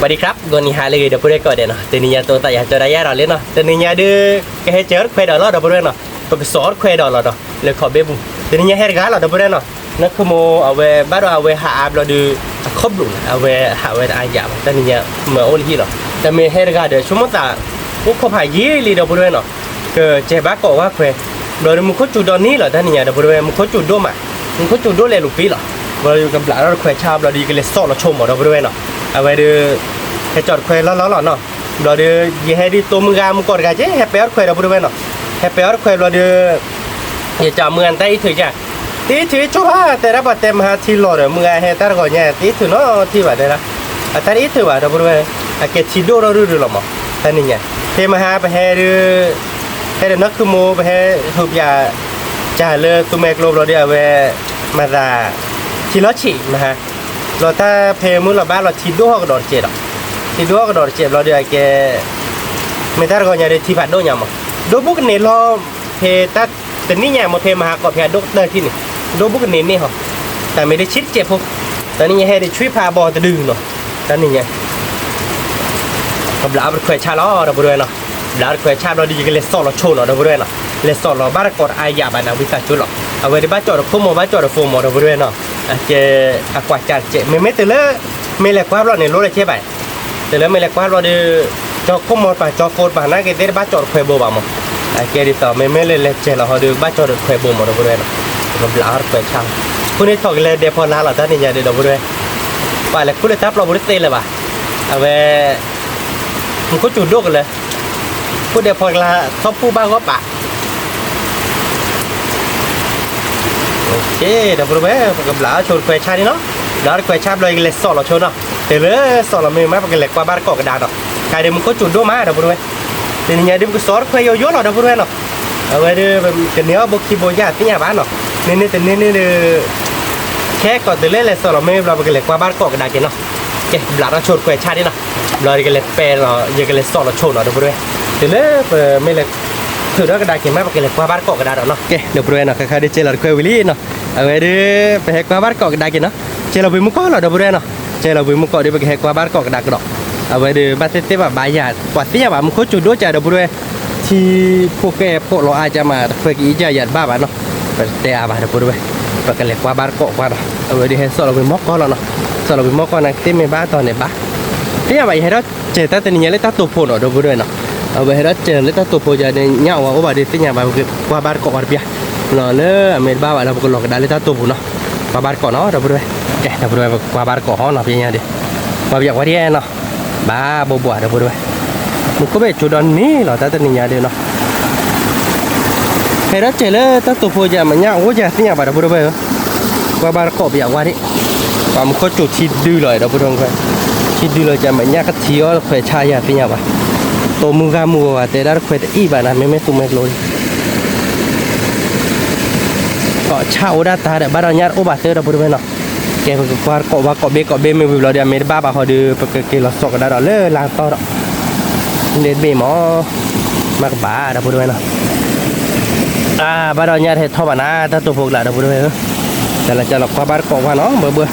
สวัสดีครับกนี่ฮาเลยเดี๋ยวพูดได้ก่อนเดี๋ยวเนาะตัวนี้ตัวแต่อยากจะได้ยาเราเล่นเนาะตัวนี้ดื้อแค่เจอร์เควดอลเราเดี๋ยวพูดได้เนาะปกสอดเควดอลเราเนาะเลยขอเบบตัวนี้เฮร์กาเราเดี๋ยวพูดได้เนาะนักขโมยเอาไว้บ้านเราเอาไว้หาเราดูคบหลุมเอาไว้หาไว้อายาตัวนี้เหมือนโอลิฮิเนาะแต่มีเฮร์กาเดี๋ยวชั่วโมงตาพวกเขาพายยี่ลีเดี๋ยวพูดได้เนาะก็เจ็บบ้าก็ว่าเควเราดูมุขจุดตอนนี้เหรอตัวนี้เดี๋ยวพูดได้มุขจุดโดมามุขจุดโดเลยลูกปีเหรอเราอยู่กับหลานเราเควชาบเราดีกันเลยสอดเราชมเดี๋ยวพูดได้เนาะเอาไว้ดูให้จอดเควล้อๆเนาะเราเดี๋ยวยี่ให้ดีตัวมึงกามึงกอดกันเจ๊ให้เปียร์เควเราพูดไว้เนาะให้เปียร์เควเราเดี๋ยวอย่าจับมือกันแต่อีถือจ้ะตีถือชัวร์แต่ละปัตเต็มหาที่หล่อเดี๋ยวมึงไงให้ตาก่อนเนี่ยตีถือเนาะที่ว่าเดี๋ยวนะแต่อีถือว่าเราพูดไว้เกชิโดเราดูหรอมั้งแต่นี่ไงเทมาหาไปให้เดือให้เด็กนักขโมยไปให้ทุบยาจ่าเลือตัวแม่กลบเราเดี๋ยวเวมาดาที่ล้อฉีนะฮะเราถ้าเพลมือเราบ้านเราทีด้วยก็โดดเจ็ดทีด้วยก็โดดเจ็บเราเดี๋ยวแกไม่ได้ก็ยังได้ที่ผัดด้วยยังมั้งดูบุกเนี่ยเราเพตัดแต่นี่ยังมาเพมาหาก็เพดูได้ที่นี่ดูบุกเนี่ยนี่เหรอแต่ไม่ได้ชิดเจ็บพวกแต่นี่ยังให้ได้ช่วยพาบอลจะดึงเนาะแต่นี่ยังกับหลานเป็นแขวชาล้อเราบริเวณเนาะหลานแขวชาเราดีกันเลยสอนเราโชว์เราบริเวณเนาะเลยสอนเราบ้านกอดอายาบ้านวิสาจุลเอาไว้ในบ้านจอดฟุ้งบ้านจอดฟุ้งเราบริเวณเนาะเจอกวาดจัดเจไม่แต่ละไม่เล็กกว่าเราเนี่ยรู้เลยใช่ไหมแต่ละไม่เล็กกว่าเราเดี๋ยวจอฟุ้งหมดไปจอโฟนไปนั่นก็ได้บ้านจอดแควโบบ้างมั้งเจดีต่อไม่เล็กเจเราเขาดูบ้านจอดแควโบเราบริเวณเนาะกับหลานแขวชาคุณนี่ถอดเลยเดี๋ยวพอหน้าเราท่านนี่ยังเดี๋ยวเราบริเวณไปเลยคุณเลยทับเราบริเตเลยป่ะเอาไว้มันก็จุดดกันเลยพูดเดี๋ยวพอละชอบพูดบ้างก็ปะโอเคเดี๋ยวพูดไปกับหลานชนแควชานี่เนาะหลานแควชาเลยเลยสอนเราชนเนาะแต่เลยสอนเราไม่มาเป็นเหล็กกว่าบ้านเกาะกระดาษเนาะใครเดี๋ยวมันก็จุดด้วยมาเดี๋ยวพูดไปเดี๋ยวนี้เดี๋ยวมันก็สอนแควโยโย่เนาะเดี๋ยวพูดไปเนาะเอาไว้เดี๋ยวกันเนี้ยบุกคีโบยาที่เนี่ยบ้านเนาะนี่แต่นี่เดี๋ยวแค่ก่อนเดี๋ยวเลยสอนเราไม่เราเป็นเหล็กกว่าบ้านเกาะกระดาษกินเนาะโอเคหลานเราชนแควชานี่เนาะเราก็เลยเปย์เรายังก็เลยสอนเราโชว์เนาะเดี๋ยวพูดไปเดี๋ยวเลยไม่เลยถือด้วยกระดาษเขียนมาปากเลยกว่าบ้านเกาะกระดาษเนาะโอเคเดี๋ยวพูดไปเนาะใครได้เจอเราคุยวิลลี่เนาะเอาไว้ดิไปให้กว่าบ้านเกาะกระดาษกินเนาะเจอเราไปมุกเกาะเราเดี๋ยวพูดไปเนาะเจอเราไปมุกเกาะเดี๋ยวไปให้กว่าบ้านเกาะกระดาษกันเนาะเอาไว้ดิบ้านเต้แบบใบหยาดกว่าที่แบบมันโคตรจุดด้วยใจเดี๋ยวพูดไปที่พวกแกพวกเราอาจจะมาเพื่อกี้จะหยาดบ้าบ้านเนาะไปเตะบ้านเดี๋ยวพูดไปปากเลยกว่าบ้านเกาะกว่าเนาะเอาไว้ดิให้สอนเราไปมุกเกาะเราเนาะสอนเราไปมุกเกาะนั่งเต้ไม่บ้าตอนไหนบ้าที่แบบให้เราเจอตั้งแต่นี้เลยตั้งตัวโผล่เดี๋ยวพูดไปเนาะเอาไปให้เราเจอเลยตั้งตัวโผล่จะเนี่ยเงาว่าบ้านเด็กที่เนี่ยบ้านกว่าบ้านเกาะบ้านเปียเราเลยเมดบ้าว่าเราก็หลอกได้เลยตั้งตัวโผล่เนาะกว่าบ้านเกาะเนาะเดี๋ยวพูดไปแกเดี๋ยวพูดไปกว่าบ้านเกาะเนาะพี่เนี่ยดิว่าอยากว่าที่เนาะบ้าบัวเดี๋ยวพูดไปมันก็เป็นจุดนี้เหรอตั้งแต่นี้เนาะให้เราเจอเลยตั้งตัวโผล่จะมันเงาว่าจะที่เนี่ยบ้านเดี๋ยวพูดไปกว่าบ้านเกาะอยากว่าที่ความเขาจุดที่ดื้อเลยเดี๋ยวพูดไปที่ดีเลยจะไม่ยากที่ว่าเขยชายอย่างที่เนี่ยว่ะตัวมือกามัวว่ะแต่ได้เขยอีบ้านนะไม่ตุ้มไม่ลอยก็เช่าได้ตาเดี๋ยวบ้านเราเนี่ยโอ้บาเตอร์เราพูดไปเนาะแกเป็นกวาดเกาะว่าเกาะเบไม่วิวเราเดี๋ยวไม่ได้บ้าบ้าเขาดูปกติเราสอกได้เราเล่ล้างต่อเราเด็ดเบหมอมากบ้าเราพูดไปเนาะบ้านเราเนี่ยเห็ดทอบ้านนะถ้าตัวพวกเราพูดไปแต่เราจะหลอกกว่าบ้านเกาะว่าเนาะเบื่อ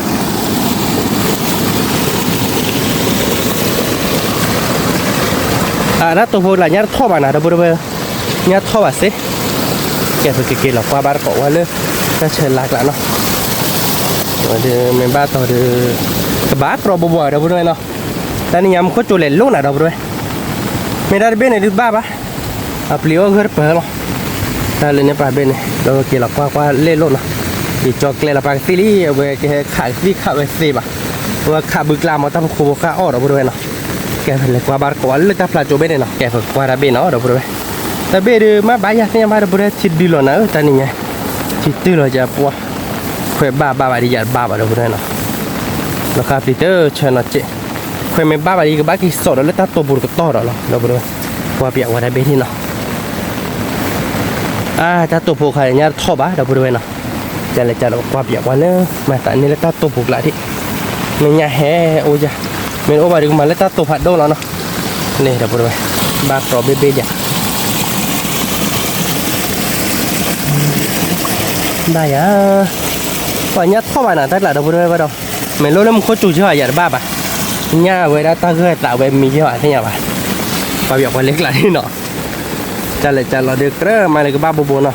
น่าตัวพวกเราเนี่ยท่อมานะเราบอกว่าเนี่ยท่อแบบสิแกฝึกเก่งหรอกว่าบ้านเกาะว่าเลยน่าเชิญหลักแล้วเนาะเดี๋ยวเมนบ้าต่อเดี๋ยวกระบะเราบัวเราบอกว่าเนาะแต่นี่ยามเขาจุดเล่นลูกนะเราบอกว่าไม่ได้เบนในบ้าปะอัพเลี้ยวเกิดเปิดเนาะแต่เล่นเนี่ยปลาเบนเราเกี่ยวกับว่าเล่นลูกเนาะดีจอกเล่นละปลาซีรีส์เว้ยแกขายซีขายเวซีป่ะว่าขาบึกลามมาทำโคบขาอ้อเราบอกว่าเนาะแกเป็นเล็กกว่าบาร์กว่าเลือดตาปลาโจเบนเนาะแกเป็นกว่าราเบนเนาะเราพูดไปแต่เบนมาบายาเนี่ยมาเราพูดชิดดีเลยนะตอนนี้ไงชิดดีเลยจะปัวคุยบ้าดีจัดบ้าเราพูดเนาะแล้วครับพีเตอร์เชิญนะเจ้คุยไม่บ้าดีกับบ้ากี่สดแล้วตาตัวบุรุษต่อเราพูดว่าเปียกว่าราเบนเนาะตาตัวผูกใครเนี่ยท่อบ้าเราพูดเนาะจะเลยจะเราว่าเปียกว่าเนื้อมาแต่นี่แล้วตาตัวผูกหลายที่มันเนี่ยแห่โอ้ยเมนูบาร์ดีกุมาเลต้าตัวผัดโดนแล้วเนาะนี่เดี๋ยวพูดไปบาร์กรอบเบย์จ้ะได้อะว่าเนี้ยท่อมาหนาแต่ละเดี๋ยวพูดไปว่าเราเมนูเริ่มโคจูเชื่ออยากบ้าปะ nhà với đã ta gửi tạo về mì cho thế nhà bà và việc quan lấy lại đi nọ trả lời được đó mà là cái ba bố nọ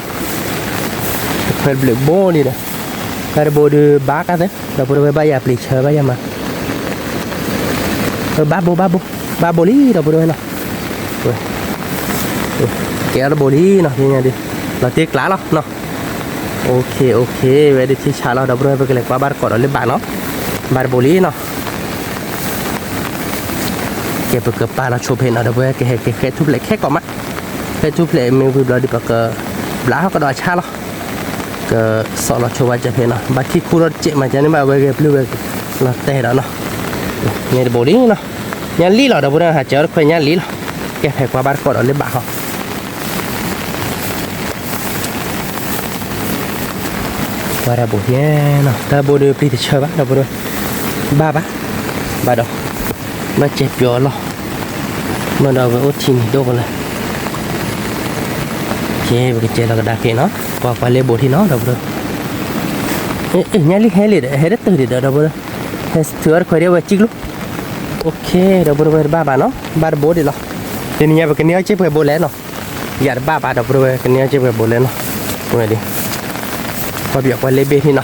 phải được bố đi nè phải bố đưa bác á thế rồi bố đưa bây giờ lịch chờ bây giờ mà ba bố lý rồi bố đưa nè kéo nó bố lý nè như đi là tiếc lá lắm nè ok về đi thì trả lời rồi bố đưa cái này qua bar cỏ lên bạn nó bar bố lý nè cái bậc ba là chụp hình ở đâu vậy cái chụp lại khác còn mắt cái chụp lại mình vừa đi bậc lá họ có đòi cha lo cái sọ là chụp chụp hình nó bắt khi khu đất chị mà cho nên mà về cái blue là tệ đó nó nghe được bổ lý nó nhà lý là đâu vậy hả chờ phải nhà lý là cái phải qua bar code ở lên bảng họ qua ra bổ nhé nó ta bổ được đi thì chơi bác đâu bổ ba đâu mà chết gió lo mà đầu với ô thì đâu còn này chế cái chế là cái đá kia nó qua lấy bộ thì nó đâu rồi nhà lý hết đất từ để đâu rồi hết thừa khỏi đeo vào chiếc lúc ok đâu rồi ba nó ba bố đi lo thì nhà cái nhà chế phải bố lẽ nó giờ ba đâu rồi cái nhà chế phải bố lẽ nó rồi đi qua việc qua lấy bê thì nó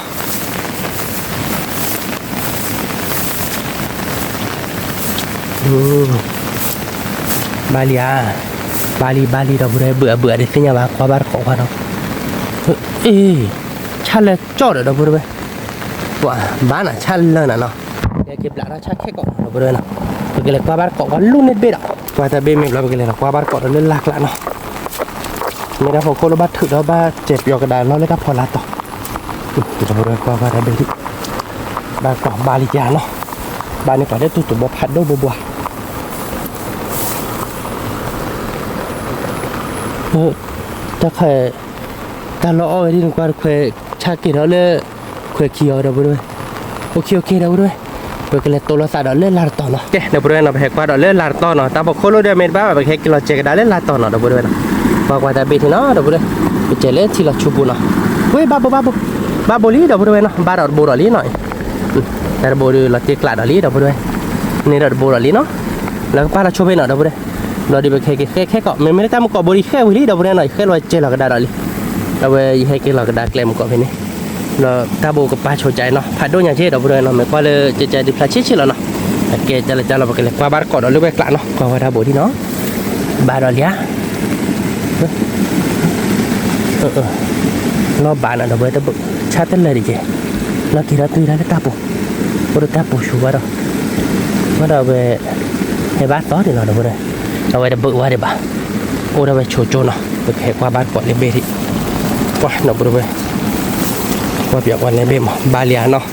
Bali đâu bữa đi cái nhà bà qua bar khổ quá đâu chăn là cho được đâu bữa quả bán là chăn lên là nó cái kịp lại nó chắc hết cọ đâu bữa nào cái này qua bar cọ quá luôn lên bê đó qua ta bê mình là cái này là qua bar cọ nó lên lạc lại nó mình đã hồ cô nó bắt thử đó ba chẹp vào cái đài nó lấy các phò lát to đâu bữa qua đây bê đi ba quả Bali già nó ba này quả đấy tụt bọt hạt đâu bùa ta phải ta lo ở đi qua khỏe cha kia đó lên khỏe kia đâu rồi ok đâu rồi bởi cái tổ là sao đó lên là to nó ok đâu rồi nó phải qua đó lên là to nó ta bảo khô lô đây mình bảo bởi cái kilo chạy cái đó lên là to nó đâu rồi nó qua ta bị thì nó đâu rồi bị chạy lên thì là chụp nó với ba bố lý đâu rồi nó ba đợt bố đợt lý nói ta bố là tiệc lại đợt lý đâu rồi nên đợt bố đợt lý nó là ba là chụp bên ở đâu rồiเราดีไปแค่เกาะไม่ได้ตามเกาะบริแค่วิธีเราเนี่ยหน่อยแค่เราเจอเราก็ได้เลยเราไปให้กินเราก็ได้แกลมเกาะไปนี่เราตาโบกับปลาโชว์ใจเนาะผัดด้วยอย่างเช่นเราเลยเนาะไม่ก็เลยจะดิพลาชิชิแล้วเนาะแกจะเราไปกันเลยว่าบาร์เกาะเราเลือกไปกลางเนาะก็ว่าตาโบที่เนาะบาร์เราเลี้ยเราบานอ่ะเราไปตะบุชาติเลยดิเจเราคิดเราตื่นแล้วตาโบเราตาโบชัวร์เราว่าเราไปให้บาร์ต่อที่เราเลยเอาไว้ดับเบิลว่าเดี๋ยวบ้าโอ้เราไปโชว์โจนเนาะไปแขกว่าบ้านก่อนเลยเบทีว่าเนาะบริเวณว่าเปียกวันเลยเบมบาเลียเนาะ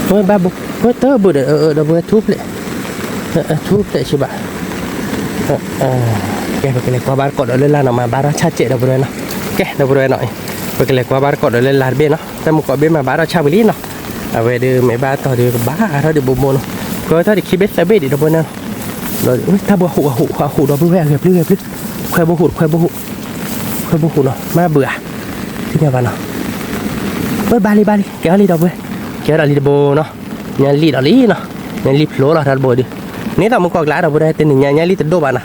เฮ้ยบ้าบุเฮ้ยเตอร์บุเดเราไปทุบเลยใช่ปะแกไปกันเลยว่าบ้านก่อนเราเล่นลานออกมาบ้านราชาเจ็ดเราบริเวณเนาะแกเราบริเวณหน่อยไปกันเลยว่าบ้านก่อนเราเล่นลานเบเนาะแต่หมู่เกาะเบมาบ้านราชาวิลลี่เนาะvề đưa mấy ba tao đưa bá thôi được bộ môn rồi tao thì khi biết sẽ biết đi đâu bên nào rồi ta bùa hụ đó bùa gặp lư khoe bùa hụ nó má bữa thế nhà bạn nào với ba li kéo li đâu với kéo là li bồ nó nhà li đó lý nó nhà li lố là thật bồ đi nếu tao muốn coi lá đâu bên đây tên nhà li từ đâu bạn à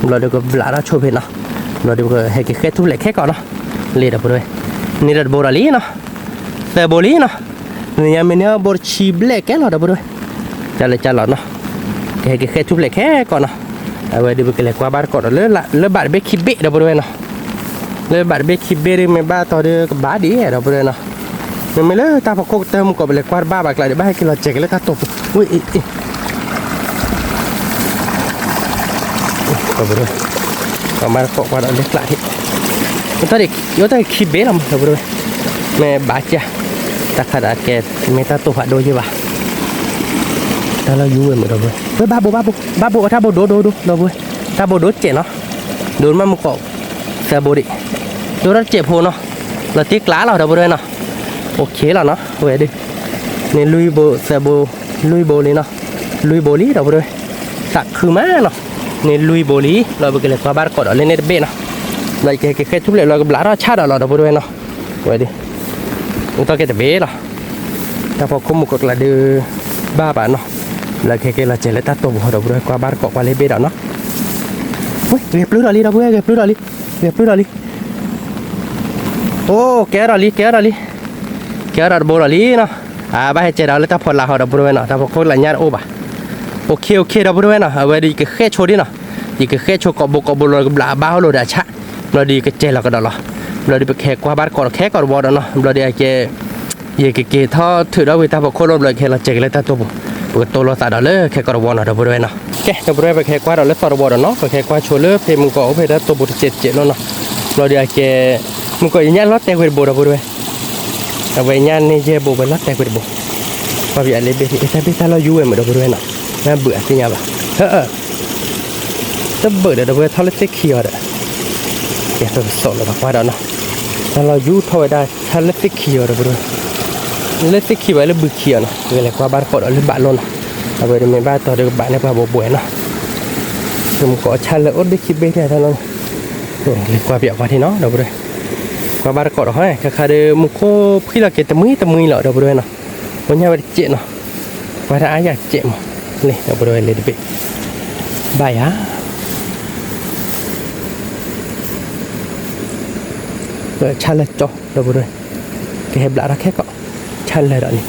rồi được lá đó chụp hình nó rồi được hay cái khét thu lại khét còn nó li đâu bên đâyนี่ระดับโบราณลีเนาะแต่โบลีเนาะเนี่ยมันเนี่ยบอชีเบลแค่หรอเดี๋ยวด้วยจะหลอดเนาะแค่ทุบเล็กแค่ก่อนเนาะเอาไว้ดูไปกันเลยกว่าบาร์ก่อนเลยบาร์เบคิเบะเดี๋ยวด้วยเนาะเลยบาร์เบคิเบะนี่มันบ้าต่อเดือบบ้าดีเดี๋ยวด้วยเนาะมันไม่เลยตาพอโคกเติมก่อนไปเลยกว่าบ้าบากลายเดี๋ยวบ้าให้กินเราเจ๊กแล้วตาตบอุ้ยก็ไปด้วยประมาณเกาะกว่าเราเล็กหลายที่ตอนเด็กยศตอนคิเบะเราเดี๋ยวด้วยแม่บาดเจ็บta khá là kẹt mấy ta tổ hoạt đôi như vậy ta là vui một đầu rồi với ba bộ ta bộ đố đâu vui ta bộ đốt trẻ nó đốn mà một cọ ta bộ đi đốt rất trẻ phô nó là tiếc lá nào đâu rồi nó ok là nó về đi nên lui bộ ta bộ lui bộ lý nó lui bộ lý đâu rồi sạc khử má nó nên lui bộ lý rồi cái này qua ba cọ đó lên đây bên nó lại cái chút lại là lá nó chát đó đâu rồi nó về đi to cái bé rồi ta phải có một cuộc là đưa ba bạn nó là cái là chạy lại ta tôm hồi đầu rồi qua ba cọ qua lấy bé đó nó ghép lưới rồi đi đâu ghép lưới rồi đi ô kéo rồi bồ rồi đi nó ba hay chạy đó lấy ta phật là hồi đầu rồi nó ta phải có là nhát ô bà ok đầu rồi nó về đi cái khe chua đi nó đi cái khe chua cọ bồ rồi là bao rồi đã chắc rồi đi cái chạy là cái đó rồi đi cái qua ba cọ khe cọ bò đó nó rồi đi cái gì cái thọ thử đó người ta bảo khô lô rồi là chạy lại ta tôm bữa tôi lo tại đó lấy khe cọ bò nó đầu rồi nó cái đầu rồi về khe qua đó lấy cọ bò đó nó khe qua chua lớp thì mình có về đó tôm bột chết nó rồi đi cái mình có nhát lót tay quên bồ đầu rồi về nhát này chơi bồ về lót tay quên bồ và bây giờ lấy biết ta lo du em ở đầu rồi nó bữa thì nhà bà tấp bữa để đầu rồi thao lấy tết kia đấy cái tôi sợ là qua đó nó ta lo du thôi đây thao lấy tết kia rồi lấy tết kia lấy bữa kia nó về lại qua ban cọ đó lấy bạn luôn và về mình ba tao được bạn này qua bộ buổi nó chúng có cha lỡ ớt biết khi bên này thôi lấy qua biểu qua thì nó đầu rồi qua ban cọ đó hay khá được một cô khi là cái tầm mươi lợ đầu rồi nó có nhau về chuyện nó qua đã ai chuyện mà này đầu rồi lấy đi bài á rồi cha lỡ cho đầu rồi cái hẹp đã ra khét cọ cha lỡ đó này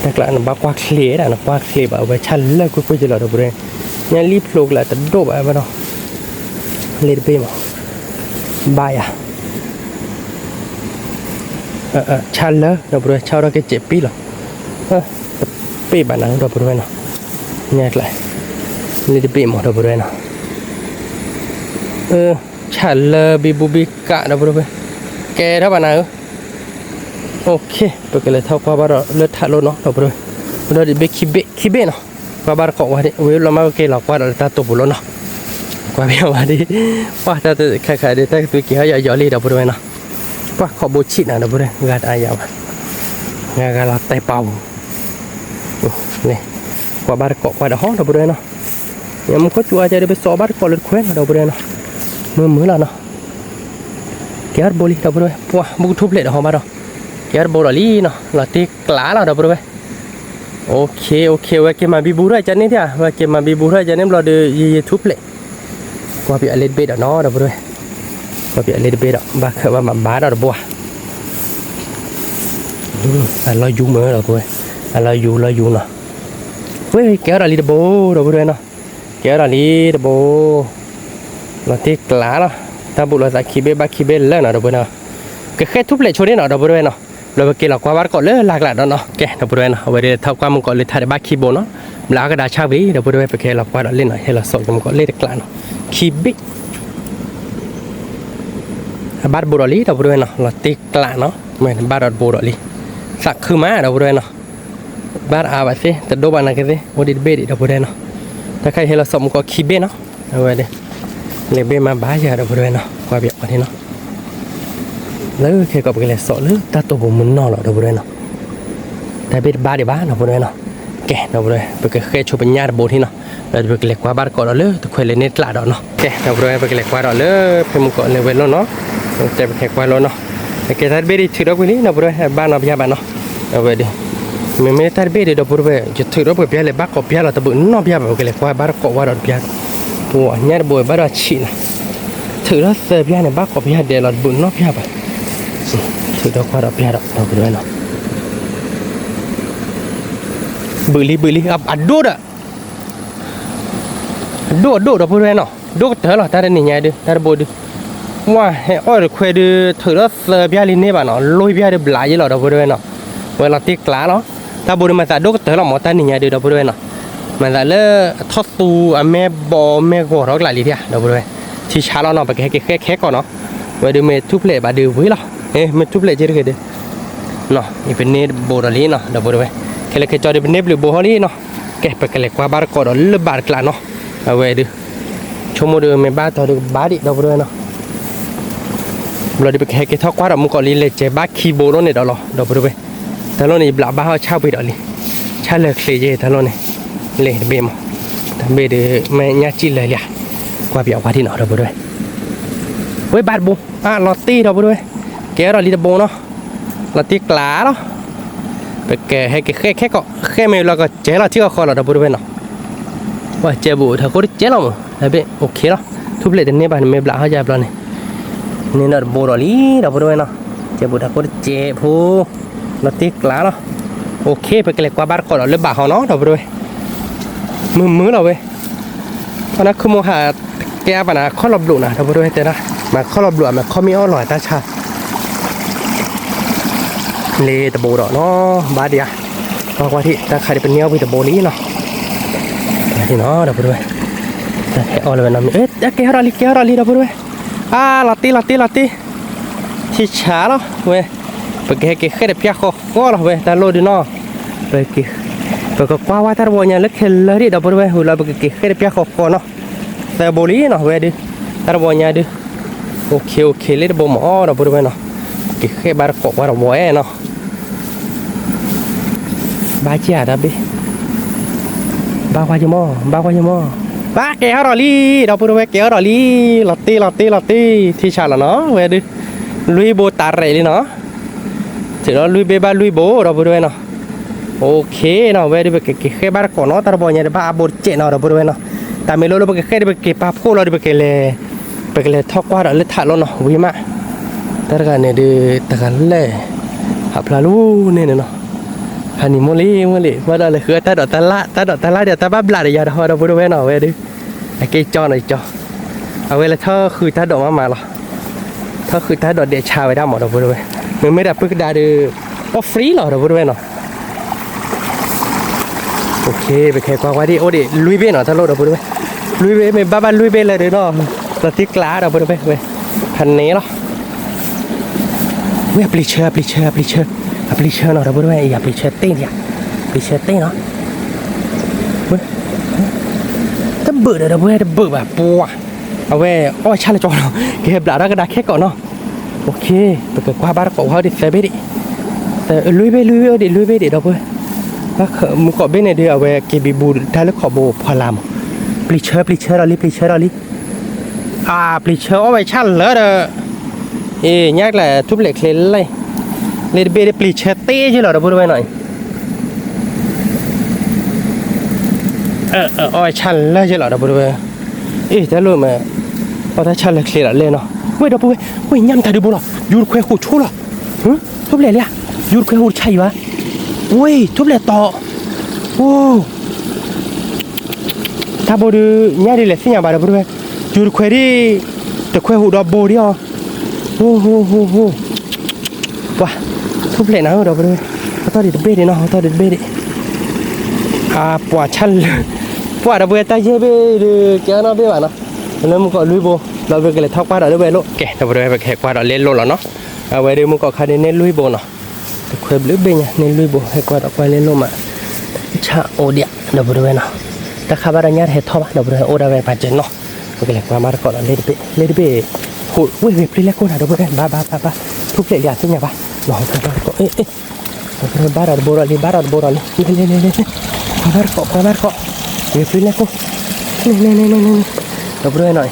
đặc là nó bao qua khía đã nó qua khía bảo về cha lỡ cuối giờ là đầu rồi nhà lip lục lại tận độ bài vào đó lấy đi mà bài à cha lỡ đầu rồi chao ra cái chẹp pi rồi pi bản năng đầu rồi nó nhạc lại lấy đi mà đầu rồi nó cha lỡ bi bu bi cả đầu rồi kè đó bạn nào ok bây giờ thao qua bao lướt thả luôn nó đầu rồi nó đi khi bê nó qua bao cọ qua đi với lo mà cái là qua đó ta tụt luôn nó qua bây giờ đi qua ta khai đi ta tôi kia giờ đi đầu rồi nó qua khó bố chị nào đầu rồi gạt ai vậy gạt là tay bầu này qua bao cọ qua đó hót đầu rồi nó nhưng có chua chơi đi bây giờ bao cọ lướt khuyên đầu rồi nó mới là nó kéo bô đi đầu rồi qua bung thúp lệ đó bao đâu kéo bô là lý nó là tí lá là đầu rồi ok vậy cái mà bị bù ra chân đấy à vậy cái mà bị bù ra chân em là được gì thúp lệ qua bị lên bê đó nó đầu rồi qua bị lên bê đó ba khởi ba bá đó bùa lo du mới rồi rồi lo du nó với kéo là đi bô đầu rồi nó kéo là đi bô là tí lá đó ta bù là khi bê lên nào đầu rồi nó cái khét thúp lệ cho đến nào đầu rồi nó rồi kia là qua bát cọ lỡ lạc lại đó nó kệ đầu rồi nó về đây thao qua một cọ lên thay ba khi bô nó lá cái đá cha ví đầu rồi phải kia là qua đó lên này hay là sọ cho một cọ lên được lại nó khi bích bát bồ đỏ lý đầu rồi nó là tê lại nó mình bát bồ đỏ lý sặc khư má đầu rồi nó bát vậy thế từ đâu bạn này cái gì mua đi bê đi đầu rồi nó ta khai hay là sọ một cọ khi bê nó rồi đây lấy bê mà bá giờ đầu rồi nó qua việc thế nó lấy khi có cái này sọ lứa ta tổ bộ muốn no là đầu rồi nó ta biết ba để bá đầu rồi nó kệ đầu rồi bởi cái khi chụp nhà bộ thì nó rồi bởi cái qua bát cọ đó lứa tôi khơi lên nét lạ đó nó kệ đầu rồi bởi cái qua đó lứa phải một cọ lên về nó tại bởi qua nó cái ta biết đi thử đó cái ní đầu rồi ba nó bia bạn nó đầu về đi mình mới ta biết đi đầu rồi chỉ thử đó bởi bia là bát cọ bia là ta bự nó bia bởi cái qua bát cọ qua đó bia của nhà bộ bát đó chị này thử đó giờ bia này bát cọ bia để là bự nó bia vậy thử đó qua đó bia đó đầu rồi nó bự ập đốt à đốt đầu rồi nó đốt thế là ta đây nhảy đi ta đây bồi đi wow ôi được khoe đi thử đó giờ bia lên này bạn nó lôi bia được lại với là đầu rồi nó vậy là tiếc lá nó ta bồi mà ta đốt thế là một ta nhảy đi đầu rồi nó mà ta lỡ thoát tu mẹ bò mẹ gò đó lại đi theo đầu rồi thì chả lo nó phải cái khét còn nó vậy được mẹ thúc lệ bà đều với lo mẹ thúc lệ chơi được cái nó bên này bồ đó lý nó đầu rồi cái là cái cho đi bên này được bồ lý nó cái là qua ba cọ đó lỡ bạt lại nó về được cho mua được mẹ ba tao được bá đi đâu rồi nó rồi đi cái thao quá đó mua cọ lý lệ chơi bá khi bồ nó này đó lo đâu rồi thằng nó này lạ ba chao bị đó lý cha lệ khỉ gì thằng nó này lệ bê mà thằng bê để mẹ nhà chi lệ liền qua biểu qua thì nó đâu rồi với bát bồ lọt ti đâu rồi kéo đó lý bồ nó là tiếc lá đó phải kể hay cái khe khe cọ khe mày là cái chế là chưa khó là đâu bữa bên nào và chế bụi thằng có chế nào mà biết ok đó thúc lệ đến này bạn mày lạ hay gì này nên là bồ đỏ lý đâu bữa bên nào chế bụi thằng có chế phu là tiếc lá đó ok phải cái này qua bát cọ lên bả họ nó đâu bữa bên mưa đâu vậyเพราะนั้นคือโมหะแกป่ะนะข้อหลบหลุนะเราไปดูให้เจอนะมาข้อหลบหลุมาข้อมีอร่อยตาชาเลยตะโบดอกเนาะบาดเดียบอกว่าที่ตาใครเป็นเนี้ยวิตะโบนี้เนาะที่เนาะเราไปดูแต่เอาเลยนะเอ๊ะแกเราลีเราไปดูลาตีที่ช้าแล้วเว้ยไปแกแค่เด็กเพี้ยก็เราเว้ยแต่โลดีเนาะไปแกก็กว่าถ้าบัวเนี่ยเล็กเห็นเลยดิเราไปดูหุ่นเราไปแกแค่เด็กเพี้ยก็เนาะแต่โบลีเนาะเว้ยดิถ้าบัวเนี่ยดิโอเคเลยโบหมอเราไปดูเนาะแกแค่บาร์กว่าเราบัวเนาะบาเจียดับบิบาควาจิโม่บาแกฮารอลี่เราพูดว่าแกฮารอลี่ลอตตี้ที่ชาละเนาะเว้ยดิลุยโบตาเรลี่เนาะถึงเราลุยเบบาลุยโบเราพูดว่าเนาะโอเคเนาะเว้ยดิไปแค่บาร์ก่อนเนาะตาบอลเนี่ยบ้าโบเจเนาะเราพูดว่าเนาะแต่ไม่รู้เราไปแค่ไปเก็บปลาพูเราไปเก็บเลยทอกว่าเราเลือดถ่านเราเนาะวิมาแต่กันเนี่ยดิแต่กันเลยหับพลาลูเนี่ยเนาะฮันนี่โมลี่ว่าอะไรคือตาดอกตาละเดี๋ยวตาบ้าบลาเดี๋ยวเราพูดไว้หน่อยเว้ยดิไอ้เกจอหน่อยจอเอาไว้แล้วถ้าคือตาดอกมาหรอถ้าคือตาดอกเดี๋ยวชาไว้ได้หมดเราพูดไว้มันไม่ได้พึ่งได้ดูก็ฟรีหรอเราพูดไว้หน่อยโอเคไปแข่งกว่าว่าดิโอ้ดิลุยเบ้หน่อยถ้าเราพูดไว้ลุยเบ้ไม่บ้าลุยเบ้เลยเดี๋ยวเนาะเราติ๊กล้าเราพูดไว้เว้ยพันนี้หรอเว้ยปลิเชอร์เนาะเราพูดว่าอย่าปลิเชอร์เต้เนาะเว้ยถ้าเบื่อเดี๋ยวเราพูดว่าเบื่อแบบปัวเอาไว้อ้อยชาละจอเนาะเก็บหลาดก็ได้แค่ก่อนเนาะโอเคไปเกิดกว่าบ้านของเขาดิเซเบดิแต่ลุยเบ้ดิเราพูดว่ามึงกอดเบ้เนี่ยเดี๋ยวเอาไว้เก็บบีบูได้แล้วขอโบพอลามปลิเชอร์เราลิปลิเชอร์เอาไว้ชาละเด้อยากแหละทุบเหล็กเล่นเลยเลยเบรปลิเชเต้ใช่หรอเราพูดไว้หน่อยอ้อยชันเลยใช่หรอเราพูดไว้จะรู้ไหมพอถ้าชันเลยเคลียร์เลยเนาะเว้ยเราพูดไว้เว้ยยำตาดูบุหรี่ยูร์เควหูชูหรอทุบเหล็กเลยยูร์เควหูใช่วะเว้ยทุบเหล็กต่อโอ้ถ้าบูดูเนี่ยดิเลยสิเนี่ยบาเราพูดไว้ยูร์เควดิแต่เควหูดอกบูดิอ๋อโอ้ว้าทุบเลยนะเราไปเลยเขาต้องดิบเบ้ดิเนาะเขาต้องดิบเบ้ดิปวดชันเลยปวดเราเบื่อตายเย่เบ้ดิแกน่าเบ้บ้านะแล้วมึงก็ลุยโบเราไปกันเลยทักว่าเราด้วยโลแกเราไปเลยไปแขกว่าเราเล่นโลแล้วเนาะเอาไว้เดี๋ยวมึงก็คาเดนเน้นลุยโบเนาะแต่เคยลุยเบ้เนี่ยเน้นลุยโบให้กว่าเราไปเล่นโลมาชาโอเดียเราไปเลยเนาะแต่ข้าบ้านเนี่ยเห็ดทอดเราไปเลยโอดาเวปาเจนเนาะไปกันเลยว่ามาก่อนเราเล่นเบ้โอ้ยเว้ยเปลี่ยนแล้วคนหาเราไปเลยบ้าทุบเลยอย่างที่เนี่ยบ้าหลอกกันก็บาร์โบราลีเลยคอเดี๋ยวฟื้นแล้วกูนี่เราไปด้วยหน่อย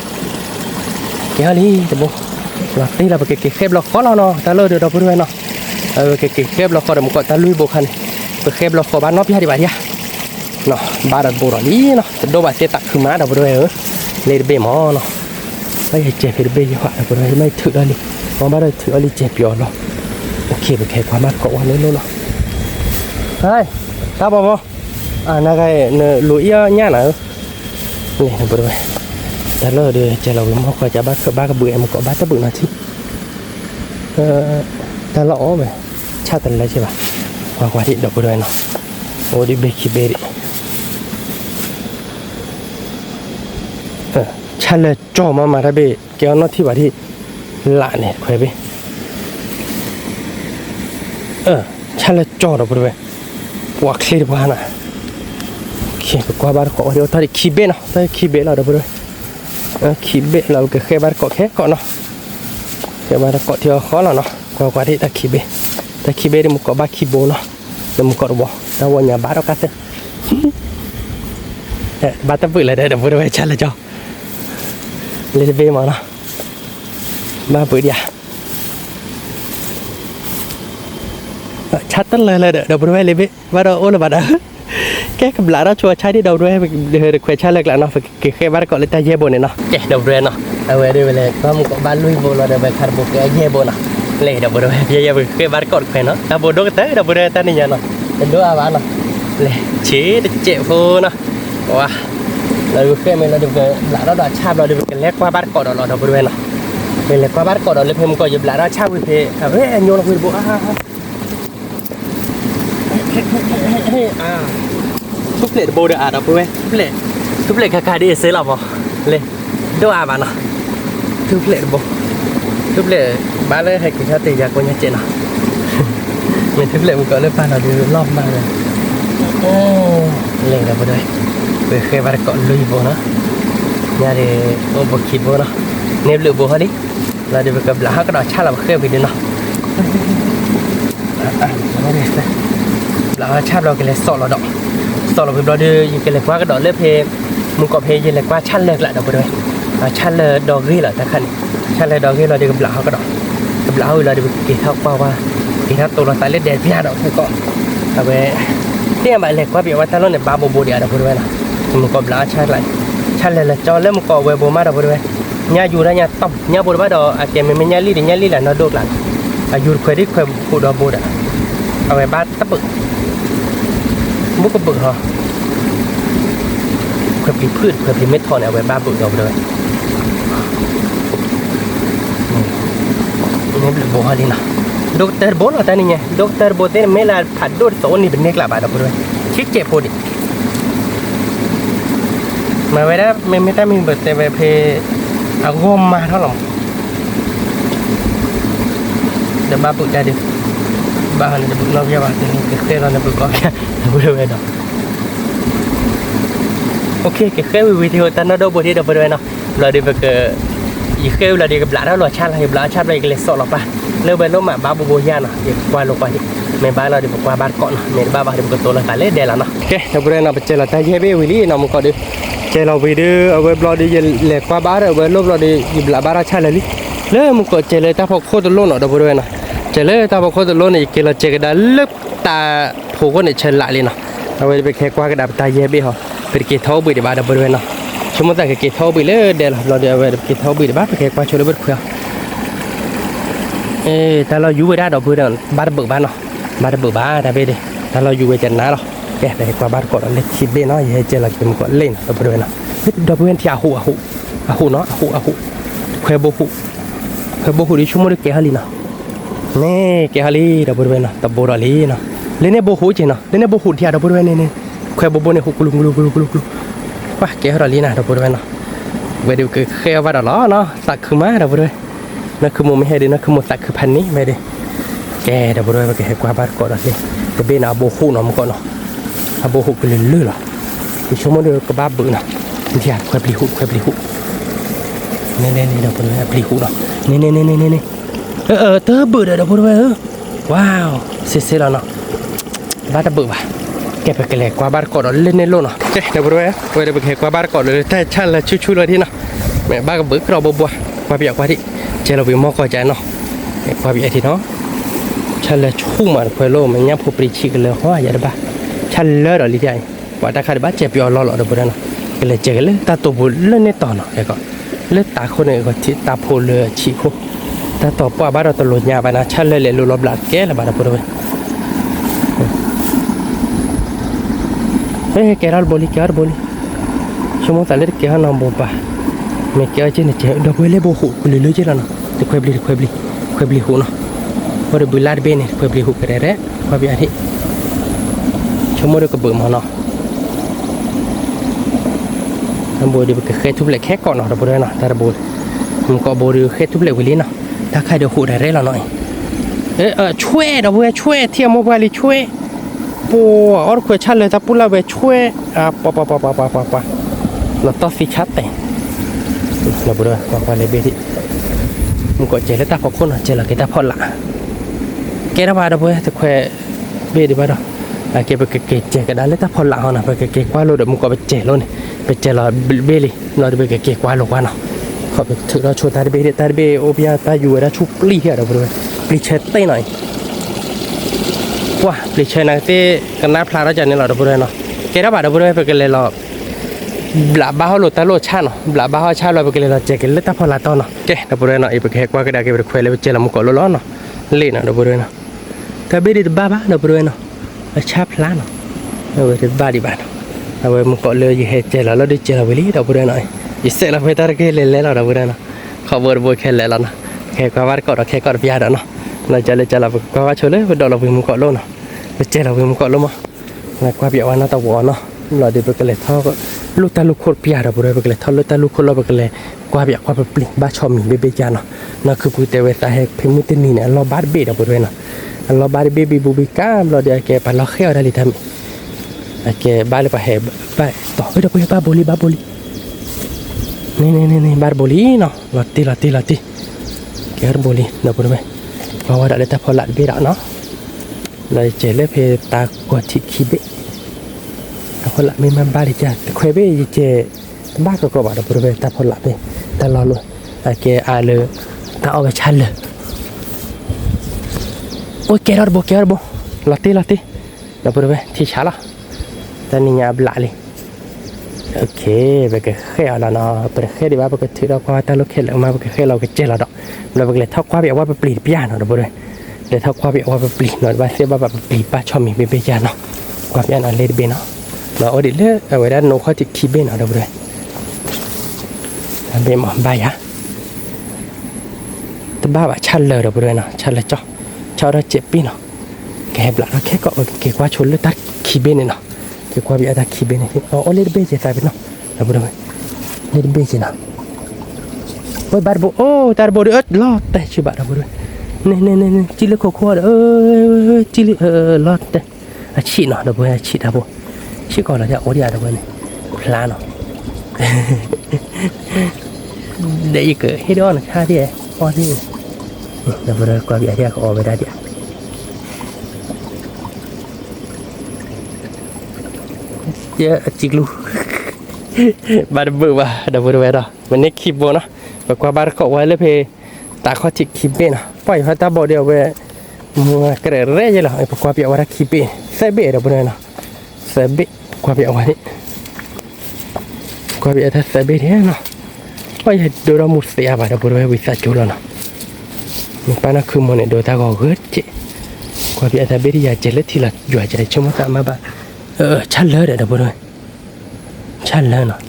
เกี่ยวลีแต่บุหลักที่เราไปเก็บเราขอเราเนาะตาเลือดเราไปด้วยเนาะเก็บเราขอเดี๋ยวมึงก็ตาลุยโบคันไปเก็บเราขอบ้านนอกพี่ดีกว่าเนี่ยเนาะบาร์โบราลีเนาะแต่โดบาเซตักคือม้าเราไปด้วยเลยเบมอเนาะไม่เจ็บเบย์ว่าเราไปด้วยไม่ถืออะไรมองบ้านเราถืออะไรเจ็บอยู่เนาะโอเคไปแข่งความมากกว่าวันนี้เนาะเฮ้ยตาบอน่าไงเนื้อลุยเนี่ยนะนี่ไปดูแต่เราเดี๋ยวจะเราไม่ค่อยจะบ้ากระเบื้องมันก็บ้าตะบึงหน่อยที่แต่เราอ๋อไปชาติอะไรใช่ป่ะกว่าที่เดี๋ยวไปดูเนาะโอ้ดิเบคิเบริชาเลยจ่อมาได้เบเกี่ยวกับที่ว่าที่ละเนี่ยคุยไปชันเลยจอดเราไปด้วยว่าเคลียร์บ้านอ่ะโอเคก็บ้านเกาะเดี๋ยวตอนนี้ขี้เบนเนาะตอนนี้ขี้เบนเราไปด้วยขี้เบนเราก็แค่บ้านเกาะแค่เกาะเนาะแค่บ้านเกาะที่เราขอเราเนาะกว่าที่ตะขี้เบนมันเกาะบ้านขี้โบเนาะแล้วมันเกาะบ่แต่วันนี้บ้านเราก็เสร็จบ้านตะปื้อเลยเดี๋ยวไปด้วยชันเลยจอเลยเบนมาเนาะบ้านปื้อเดีย ชัดตั้งเลยเดี๋ยวบริเวณเลยพี่ว่าเราโอ้ละบัดแกกับหลานเราชัวร์ใช้ที่เราด้วยเดี๋ยวคุยชัดเลยแล้วเนาะแค่บ้านก่อนเลยตาเย่บนเนาะแกเดี๋ยวบริเวณเนาะเอาไว้ด้วยเลยก็มึงก็บ้านลุยโบเราเดี๋ยวไปคาร์บุกเย่บนเนาะเลยเดี๋ยวบริเวณเย่ไปแค่บ้านก่อนคุยเนาะแต่บนดกเต๋อเดี๋ยวบริเวณตานี่เนาะเป็นด้วยบ้านเนาะเลยชี้เจ็บฟูเนาะว้าเราดูแค่ไม่เราดูกันหลานเราชาบเราดูกันเล็กกว่าบ้านก่อนเราเดี๋ยวบริเวณเนาะเป็นเล็กกว่าบ้านก่อนเราเลยเพิ่มก็หยิบหลานเราชาบวิเพเฮ้ยโยนเราคุยบุทุบเล็ดโบเดอร์ดับเว้ยทุบเล็ดคาดีเซลล์บ่เลยดูอาบานเนาะทุบเล็ดโบทุบเล็ดบ้านเลยให้กินชาติยากุญแจเนาะมันทุบเล็ดมันก็เลยพาเราดูรอบมาเลยเลยดับด้วยไปเคยบ้านเกาะลุยโบเนาะเนี่ยเดี๋ยวโอ้บุกขีดโบเนาะเนบลุยโบฮะดิเราเดี๋ยวไปกับหลานก็ดอชาเราเคยไปดูเนาะเราชาบเรากันเลยสอดเราดอกสอดเราเป็นเราดูอยู่กันเลยว่าก็ดอกเลือดเพมึงก็เพยินเลยว่าชั้นเลิกละดอกไปด้วยชั้นเลยดอกรี่เหรอแต่ขันชั้นเลยดอกรี่เราดูกับหลานก็ดอกกับหลานเราดูกี่เท่าเปล่าว่ากี่เท่าตัวเราตายเลือดแดงพี่ดอกเธอก็เอาไปที่อะไรเลยว่าเบียว่าถ้าเราเนี่ยบาโบโบเดียดอกไปด้วยนะมึงก็หลานชั้นอะไรชั้นเลยละจอเริ่มก็เวโบมาดอกไปด้วยเนี่ยอยู่นะเนี่ยต้มเนี่ยบนว่าดอกอาจจะไม่เนี่ยลี่แหละนอดอกหลังอายุเคยได้เคยพูดดอกโบดอ่ะเอาไปบ้านตะบึกมุกกระบึกเหรอเคยปีพืชเคยปีเม็ดทอนเอาไว้บ้านบึกเอาเลยนี่เป็นโบฮาลีนะด็อกเตอร์โบนอะไรนี่ไงด็อกเตอร์โบเตอร์เมลาผัดโดดโซนี่เป็นเนกลาบาดเอาไปเลยชิคเจ็บพอดีมาไว้ได้ไม่ได้มีเบอร์เตไปเพย์เอางมมาเท่าไหร่เดี๋ยวบ้านบึกได้ดิบ้านจะบึกเราแค่ว่าแต่นี่เคยเราจะบึกก็แค่บริเวณเนาะโอเคเคยวิธีตอนนั้นเราบริเวณบริเวณเนาะเราดีไปเกิดอีกเคยเราดีกับหลานเราชาติอะไรหลานชาติอะไรกันเลยสอดเราไปเลิกไปลงมาบ้าบัวยาเนาะดีกว่าลงไปดิเมื่อบ้านเราดีกว่าบ้านเกาะเนาะเมื่อบ้านเราดีกว่าตัวเราตายเลยเดี๋ยวละเนาะโอเคเราบริเวณเราไปเจอเราตายเย่เบ้วิลี่เนาะมันก็ดีเจอเราไปดูเอาไว้บล็อกดีเล็กกว่าบ้านเอาไว้ลบเราดีหยิบหลานบ้านเราชาติเลยเลิกมันก็เจอเลยแต่พอโคตรล้นเนาะเราบริเวณเนาะเจอเลยแต่พอโคตรล้นอีกเราเจอกันได้เลิกตาผูกก็เนี่ยเชิญละเลยเนาะเอาไว้ไปแค่กว่ากระดาษตายเย่เบ้เหรอเป็นเกท้อบุยเดี๋ยวบ้านเราบริเวณเนาะสมมติแต่เกท้อบุยเลยเดี๋ยวเราเดี๋ยวไปเกท้อบุยเดี๋ยวบ้านไปแค่กว่าช่วยเบิดเพื่อแต่เราอยู่ไม่ได้ดอกเพื่อนบ้านเบิกบ้านเนาะบ้านเบิกบ้านแต่ไปดิถ้าเราอยู่ไปจันน้าเนาะแกไปกว่าบ้านก่อนเล็กชิบเบ้เนาะอย่าให้เจอเราเกมก่อนเล่นดอกบริเวณเนาะดอกบริเวณที่อาหูเนาะอาหูเคยโบหูดิชั่วโมงเกฮาลีเนาะนี่เกฮาลีดอกบริเวณเนาะตะโบราลีเนาะเล่นในโบหูจริงเนาะเล่นในโบหูที่ดอกบริเวณนี่เคยโบเนี่ยหูกลุกป่ะเกฮาลีนะดอกบริเวณเนาะเวดิวคือเคยว่าดอกล้อเนาะตักคือมาดอกบริเวณนั่นคือโมไม่ให้ดินั่นคือโมตักคือพันนี้ไม่ดิแกดอกบริเวณมันแกให้กว่าบ้านก่อนเลยแต่เบน่าโบหูเนาะมันก่อนเนาะโบหูก็เลยลื่นหรอดิชั่วโมงเดียวก็บ้าบึ้งเนาะที่เคยปลีหูนี่ดอกบริเวณปลีหูเนาะนี่เตอบึ้งดอกบริเวณว้าวเสร็จแล้วเนาะบ้านตะบึ้งว่ะแกไปเกลี่ยกว่าบ้านก่อนเล่นในโลกเนาะเดี๋ยวบริเวณเดี๋ยวไปเกลี่ยกว่าบ้านก่อนเลยแต่ชั้นละชูเลยที่เนาะแม่บ้านก็บึ้งเราบัวว่าเบียกว่าที่เจเราไปมองก่อนใจเนาะว่าเบียกที่เนาะชั้นละชุ่มมันเพลโลมันยังผู้ปริชิกเลยว่าอย่าได้บ้าชั้นเลิศอะไรที่ไหนว่าถ้าใครบ้าเจ็บยอรอดอกบริเวณเนาะก็เลยเจอเลยตาตัวบุญเล่นในต่อเนาะไอ้ก็เล่นตาคนเนี่ยก็ที่ตาโพลเลยฉีกตาต่อป้าบ้านเราตลอดยาไปนะชั้นเลยรูรอบหลัดแก่ละบ้านบริเวณแกรัลบอลีชั่วโมงแต่เล็กแกหันน้ำบ่ป่ะเมื่อกี้เจนเจดอกเวล่โบหูกุลิลุจิละเนาะแต่เคยบลีหูเนาะพอได้บุลาร์เบนเคยบลีหูกระเร่ว่าบิอาทิชั่วโมงเดียวก็เบื่อมาเนาะน้ำโบดีเคยทุบเหล็กแค่ก่อนเนาะระบบเนาะแต่ระบบมันก็โบดีเคยทุบเหล็กวิลิเนาะถ้าใครเดี๋ยวหูได้เร่ละหน่อยช่วยดอกเวช่วยเทียมโมบายช่วยปูอ๋อคุยชัดเลยถ้าพูดแล้วไปช่วยปะเราต้องฟิชัดแต่เราบุญว่าเลยเบดิมึงก็เจริญตาพอคนเจริญกิตาพอละแกระบาดเราไปแต่คุยเบดิบ้าเราแกไปเกเจกันได้เลยตาพอละเขานะไปเกกว่าเราเดี๋ยวมึงก็ไปเจริญไปเจริญเบลิเราไปเกกว่าเราว่าเนาะเขาไปถึงเราชวนตาเบดิตาเบโอเบียตาอยู่แล้วชุบปลีเหี้ยเราบุญปลีเช็ดเต้หน่อย ว้าดิฉันนั่งที่กันน้าพลาดแล้วจันนี่เราดับเบิลเนาะแกได้บาดับเบิลไปกันเลยเราบลาบ้าเขาหลุดตาโลชาเนาะบลาบ้าเขาชาเราไปกันเลยเราเจกันเลยตาพอลาตอนเนาะแกดับเบิลเนาะอีกไปแค่กว่าก็ได้แกไปคุยเลยไปเจอเรามุกล้อเนาะเล่นเนาะดับเบิลเนาะแต่ไม่ได้บ้าดับเบิลเนาะชาพลาเนาะเอาไว้ที่บ้าดีบ้านเอาไว้มุกเลยยี่เหตุเจเราได้เจอเราไปเลยดับเบิลเนาะยิ่งเสร็จเราไปตาร์เกเลยเลยเราดับเบิลเนาะขบวนบุยแค่เลยแล้วนะแค่กว่าก็เราแค่ก็พิจารณาเนาะเราจะเลยจะเรากว่าชนเลยไปดอกเราไปมุกล้อเนาะไปเจอเราไปมุกล้อมั้งแล้วกว่าพิจารณาตัวเนาะเราเดี๋ยวไปกันเลยท่อก็ลูกตาลูกคนพิจารณาบุรีไปกันเลยท่อลูกตาลูกคนเราไปกันเลยกว่าพิจารณาไปปลิ้งบ้าชอมีเบย์จานเนาะนั่นคือพูดแต่เวลาให้พิมุตินี่เนี่ยเราบาร์เบย์เราบุรีเนาะเราบาร์เบย์บูบิก้ามเราเดี๋ยวแกไปเราเขี้ยวได้เลยทำแกบ้าเลยไปเหบไปต่อไปเดี๋ยวไปบ้าบุรีนี่บาร์บุรีเนาะลาติแกร์บุรีเราบุรีไหมเพราะว่าได้แต่พอละเบย์เนาะเราเจอเลยเพตากวดชิคิเบพอละไม่มันบาริจ้าแต่เคยไปเจบ้าก็กรอบเราบริเวณแต่พอละไปแต่รอเลยแกอาเลยถ้าเอาไปชันเลยโอ้ยแกรอดบ่ลาติเราบริเวณที่ชันละแต่นี่ยาบลาเลยโอเคไปก็แค่เอาละเนาะไปแค่ดีว่าไปก็ถือเราความแต่เราแค่เรามาไปแค่เราก็เจเราดอกเราไปเลยเท่าความแบบว่าไปปลีดพิจารณาเราบริเวณเลยเท่าความแบบว่าไปปลีดหน่อยว่าเสียว่าแบบปลีดป้าชอบมีเบย์จานเนาะความพิจารณาเลยเบย์เนาะเราเอาดิเลือกเอาไว้ด้านโน้ตเขาจะคีย์เบนเอาได้เลยทำเป็นหมอนใบฮะแต่บ้าแบบชันเลยได้เลยเนาะชันเลยจ้ะชาวเราเจ็บปีเนาะแกแบบเราแค่ก็เกี่ยวกับชนเลยตัดคีย์เบนเนาะเกี่ยวกับวิธีตัดคีย์เบนนี่เอาเล่นเบย์จะใส่ไปเนาะได้เลยเล่นเบย์จะเนาะโอ้ยบาร์โบโอ้ตาร์โบเดือดลอดแต่ชิบะได้เลยนี่จิลิโคโค่จิลิลอดแต่ชีเนาะได้เลยชีได้บ่ชิคอแล้วจะโอเดียได้บ่เนี่ยพลาเนาะเดี๋ยวอีกให้ดอนค่าที่พอที่เดี๋ยวเรากว่าเดี๋ยวก็ออกไปได้เดี๋ยวเยอะจิกลูบาร์เบอร์ว่าเดี๋ยวบริเวณเราวันนี้คีบโบเนาะแบบว่าบาร์ก็ไว้เลยเพตาข้อจิกคีบเบนะปล่อยพัตตาบอเดียวไปมัวกระเร่เร่ยังหรอไอ้พวกว่าเปียว่าคีบเบใส่เบเดี๋ยวบริเวณเนาะใส่เบกว่าเปียว่านี่กว่าเปียถ้าใส่เบเนี่ยเนาะว่าจะดูเราหมดเสียบาร์เบอร์ไว้วิสัชจุลเนาะมีปัญหาคือมันเนี่ยดูตาก็เกิดเจ๊กว่าเปียถ้าเบที่อยากเจริญที่ละอยู่อาจจะชั่วโมงตามมาบ้างชันเลยเดี๋ยวบริเวณชันเลยเนาะ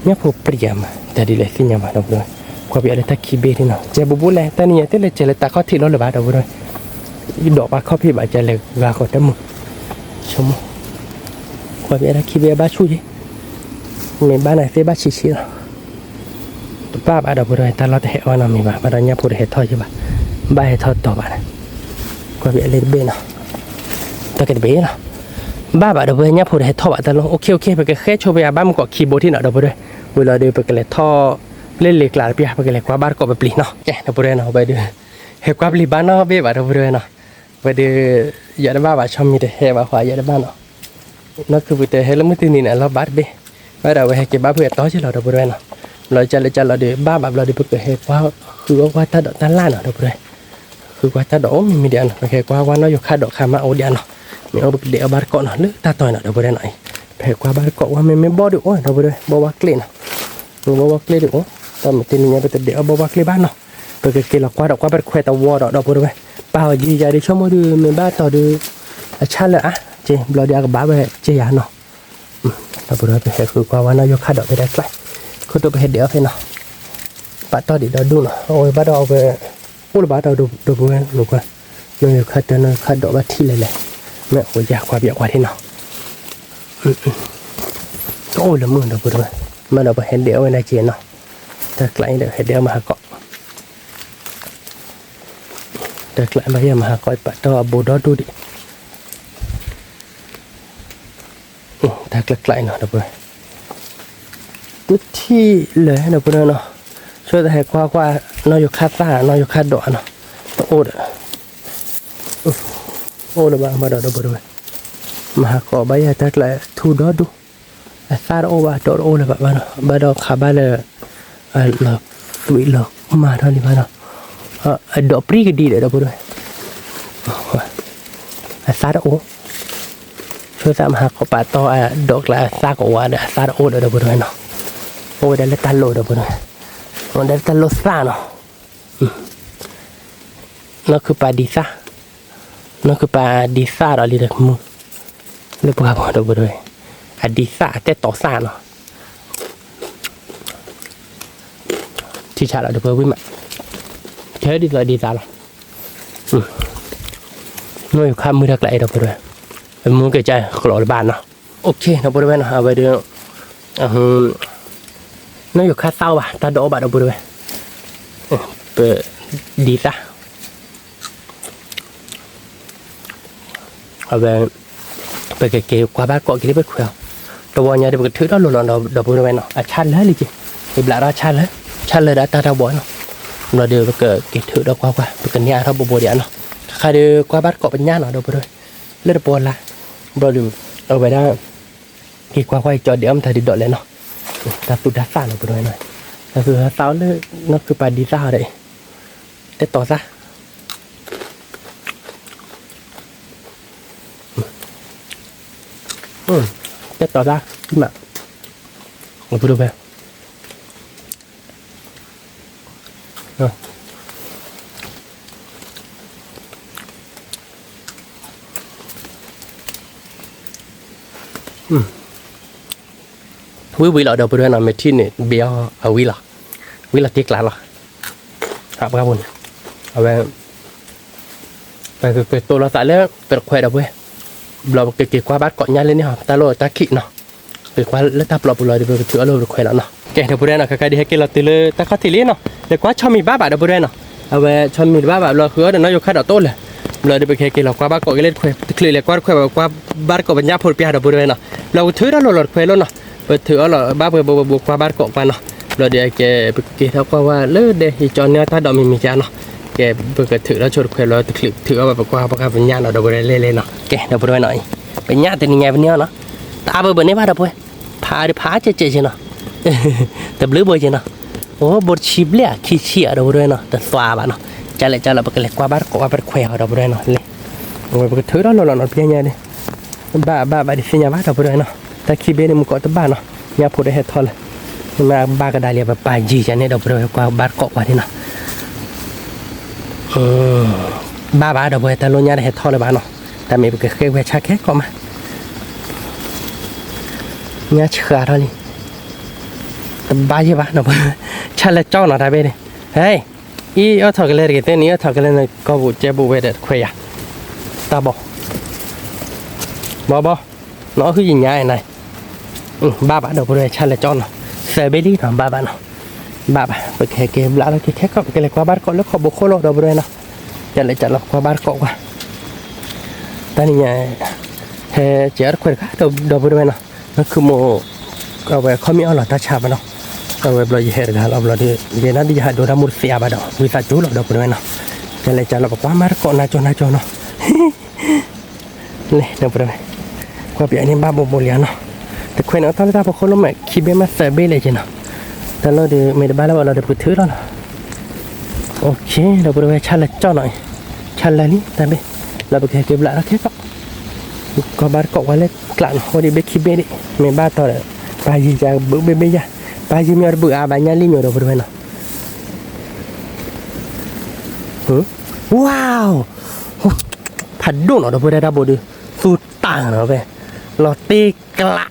เนี่ยพวกเปรี้ยมแต่ดีเลยสิเนี่ยมาเดี๋ยวบริเวณกว่าเปียถ้าคีบเบที่เนาะเจ้าบุบุเลยแต่เนี่ยที่เลยเจริญตาข้อที่เราเลยบ้าเดี๋ยวบริเวณดอกบาข้อพี่บาจะเลยกาก็ได้มึงชั่วโมงกว่าเปียถ้าคีบเบบ้าช่วยมีบ้านไหนเสียบ้าชิๆเนาะป้าบ้าเดี๋ยวบริเวณแต่เราจะเห็นว่าน้ำมีบ้าบ้านเนี่ยพูดเห็ดทอดใช่ป่ะบ้าเห็ดทอดต่อบ้านกว่าเปียเลยเบเนาะตะเกียบเบเนาะบ้าเดี๋ยวเนี่ยพูดให้ท่อแต่ลงโอเคไปก็แค่โชว์ไปบ้านมันก็คีย์บอร์ดที่เนาะเดี๋ยวไปด้วยเวลาเดี๋ยวไปกันเลยท่อเล่นเล็กหลายปีไปกันเลยกว่าบ้านก็ไปปลีเนาะเดี๋ยวไปด้วยเนาะไปดูเห็บกว่าปลีบ้านเนาะเบ้เดี๋ยวไปด้วยเนาะไปดูยาดบ้าชอบมีแต่เห็บขวายาดบ้านเนาะนั่นคือไปแต่เห็นแล้วไม่ตื่นนี่เนี่ยเราบ้านเบ้ไปเดี๋ยวไปให้เก็บบ้าเพื่อต่อที่เราเดี๋ยวไปด้วยเนาะเราจะเราเดี๋ยวบ้าแบบเราเดี๋ยวไปเห็บว่าคือว่าตาดอกตาล่าเนาะเดี๋ยวไปด้วยคือว่าตาดอกมีเดียนโอเคว่าน้อยอยู่ค่าดอกค่ามาเอาเดียนเนาะมีเอาเดี๋ยวบาร์เกาะเนาะหรือตาต่อยเนาะเดี๋ยวไปได้หน่อยแผลกว่าบาร์เกาะว่าไม่บ่ดูโอ้ยเดี๋ยวไปด้วยบ่ว่าเกลี่ยเนาะบ่ว่าเกลี่ยดูโอ้ตอนมันตีนี้ไปแต่เดี๋ยวบ่ว่าเกลี่ยบ้านเนาะไปเกลี่ยกว่าดอกว่าบาร์เควตาวอดอกไปด้วยเปล่าจีใจดิชั่วโมงดูมีบ้านต่อดูชันเลยอ่ะเจ๊บลอดีกับบ้าไปเจียเนาะเดี๋ยวไปด้วยไปเห็นคือกว่าน้อยยกค่าดอกไปได้ใกล้คือตัวไปเห็นเดี๋ยวไปเนาะปัดต่อเดี๋ยวดูเนาะโอ้ยบ้านดอกไปพูดบ้านดอกดูไปดูกันน้อยค่าเดินน้อยค่าดอกบ้านที่เลยแม่โอ้ยอยากกว่าเบียกว่าที่เนาะโอ้ละมือเดี๋ยวพูดเลยมันเอาไปเห็นเดี๋ยวไว้ในเจียนเนาะแต่ไกลเดี๋ยวเห็นเดี๋ยวมาหาเกาะแต่ไกลมาเยี่ยมมาหาเกาะปัดต่อบูดอดูดิแต่ไกลเนาะเดี๋ยวพูดทุกที่เลยเดี๋ยวพูดเนาะช่วยแต่ให้กว่าน้อยอยู่คาซ่าน้อยอยู่คาดอกเนาะโอ้เด้อโอ้ละมาเดี๋ยวพูดเลยมาหาเกาะใบใหญ่แต่ไกลทูดอดูซาโอว่าโดโอเลยแบบว่าเนาะบ้านเราขับบ้านเลยเราสุยเรามาเท่านี้บ้านเราดอกปรีก็ดีเลยเราพูดด้วย ซาโอช่วยสามหาขอปาต่อดอกละซากว่าเด้อซาโอเด้อบ่ด้วยเนาะโอ้ได้ละตันโลเด้อบ่ด้วยมันได้ตันโลซ่าเนาะนั่นคือปลาดิซ่านั่นคือปลาดิซ่าเราเรียกมึงเรียกปลาบ่เด้อบ่ด้วยอะดิซ่าแต่ต่อซ่าเนาะที่ชาเราเด้อบ่วิมะเฮ้ยดิซ่าดิซ่าเนาะน้อยข้ามมือทักไหลเด้อบ่ด้วยมึงเกยใจขลุ่ยบ้านเนาะโอเคเนาะบ่ด้วยเนาะเอาไว้เด้อน้อยอยู่ค่าเศร้าป่ะตาโดบะเด้อบ่ด้วยเปิดดีซ่าเอาไปเกี่ยวกับบ้านเกาะกิริบคุยตัววันนี้เดี๋ยวไปถือดอกหล่นดอกบริเวณเนาะชันเลยลิจิไปบลาราชันเลยได้ตาเราบ่อยเนาะเราเดี๋ยวไปเกี่ยวถือดอกกว่าไปกันเนี่ยเราบ่เดียวเนาะใครเดี๋ยวกว่าบ้านเกาะเป็นย่าเนาะดอกบริเวณเลือดปนละเราเดี๋ยวเอาไปได้เกี่ยวกับจอเดี๋ยวมันถ่ายดิดดอกเลยเนาะตาสุดด้านซ้ายเนาะบริเวณหน่อยตาสุดด้านซ้ายเลยนั่นคือปลาดีซ่าเลยแต่ต่อซะแต่ต่อซะขึ้นมาเอาไปดูไปวิลล์เดี๋ยวไปดูหน่อยเมทินเนี่ยเบียร์เอาวิลล์ติ๊กหลานหรอครับครับคุณเอาไปคือตัวเราใส่แล้วเป็นแควดเอาไว้เราเกี่ยวกับบ้านเกาะยันเลยนี่ฮะตาโลตาขี้เนาะเกี่ยวกับแล้วตาปลอบเราเดี๋ยวถือเอาเราแควดแล้วเนาะแกเดี๋ยวไปดูหน่อยใครๆดีให้กินเราตีเลยตาข้าวตีเลยเนาะเดี๋ยวกว่าชอบมีบ้าบ่าเดี๋ยวไปดูหน่อยเอาไว้ชอบมีบ้าบ่าเราคือเดี๋ยวน้อยยกข้าวดอกต้นเลยเราเดี๋ยวไปแค่กินเรากว่าบ้านเกาะเล่นแควคลีเลยกว่าแบบกว่าบ้านเกาะเป็นยาพูดปีหาเดี๋ยวไปดูเนาะเราถือเราหลอดแควแล้วเนาะไปถือเอาเราบ้าเบื่อบวกว่าบ้านเกาะกันเนาะเราเดี๋ยวแกไปกินเท่ากับว่าเลิศเดี๋ยวจอนเนี่ยถ้าดอกมีจานเนาะแกเปิดถือแล้วชดแควเราถือเอาแบบกว่าเป็นยาเราเดี๋ยวไปเล่นเนาะแกเดี๋ยวไปดูหน่อยเป็นยาแต่นี่ไงเป็นเนี้ยเนาะตาเบอร์นี้มาเดี๋ยวไปพาเจ๊เนาะแต่บลื้อบ่อยเนาะโอ้บดชิบเลยขี้เชี่ยเดี๋ยวไปดูเนาะแต่สวาบเนาะจะเลยไปกันเลยกว่าบ้านกว่าบ้านแควเดี๋ยวไปดูเนาะเลยโอ้ยไปถือแล้วเราเพี้ยนยังเลยบ้าดิสิญญาบ้าเดี๋ยวไปดูเนาะแต่ขี้เบี้ยนี่มันเกาะตัวบ้านเนาะยาพูดได้เหตุทอเลยมาบ้าก็ได้เลยแบบปลาจีจันเนี่ยเดี๋ยวไปดูกว่าบ้านเกาะกว่านี่เนาะบ้าเดี๋ยวไปแต่ลุงยาได้เหตุทอเลยบ้านเนาะแต่ไม่ไปเกิดเวชชาแค่ก็มาเนี่ยเชื่อเท่านี้แต่บ้าใช่ปะเนาะฉันเลยจ้องหน่อยได้ไหมเนี่ยเฮ้ยอีเอาถอดกันเลยกี่เต้นนี้เอาถอดกันเลยก็บุเจ็บบุเวเด็ดคุยอ่ะตาบอกnóคือยิงง่ายnày ba bạn đầu đây cha là cho nó xe bê đi nó ba bạn nó ba bạn phải kể kể lá nó cái khác cái này qua bát cọ nó khó bốc khô lô đầu đây nó chả lại chả lọc qua bát cọ qua ta này nhà hè trẻ khỏe khác đầu đây nó cứ mộtเอาไว้เขามีเอาหลอดตาชาบเนาะเอาไว้ปล่อยเหตุการณ์เราเราเดี๋ยวนั้นที่จะดูดามุดเสียบดอกวิสาจุหลอดไปด้วยเนาะจะเลยจะเราบอกว่ามาร์กนาโจเนาะเลยเดี๋ยวไปเลยกว่าปีนี้บ้าโมเลียเนาะแต่คนเอาตอนแรกพอคนล้มแม่คิดเป็นมาเซเบเลยจีเนาะแต่เราเดี๋ยวไม่ได้บ้าแล้วเราเดี๋ยวพูดถือแล้วเนาะโอเคเราไปเลยชันละเจ้าหน่อยชันละนี่แต่ไม่เราไปแค่เก็บละแล้วแค่ก็บ้านเกาะไว้เล็กกลั่นพอดีเบคิเบดิไม่บ้าต่อเลยปลาจีจะบึ้งเบย์ปลาจีมีอะไรบึ้งอาบานยันลิ้นอยู่เราไปด้วยเนาะว้าวผัดดุ้งเราไปได้ดับเบิลดูสูตรต่างเนาะไปเราตีกระ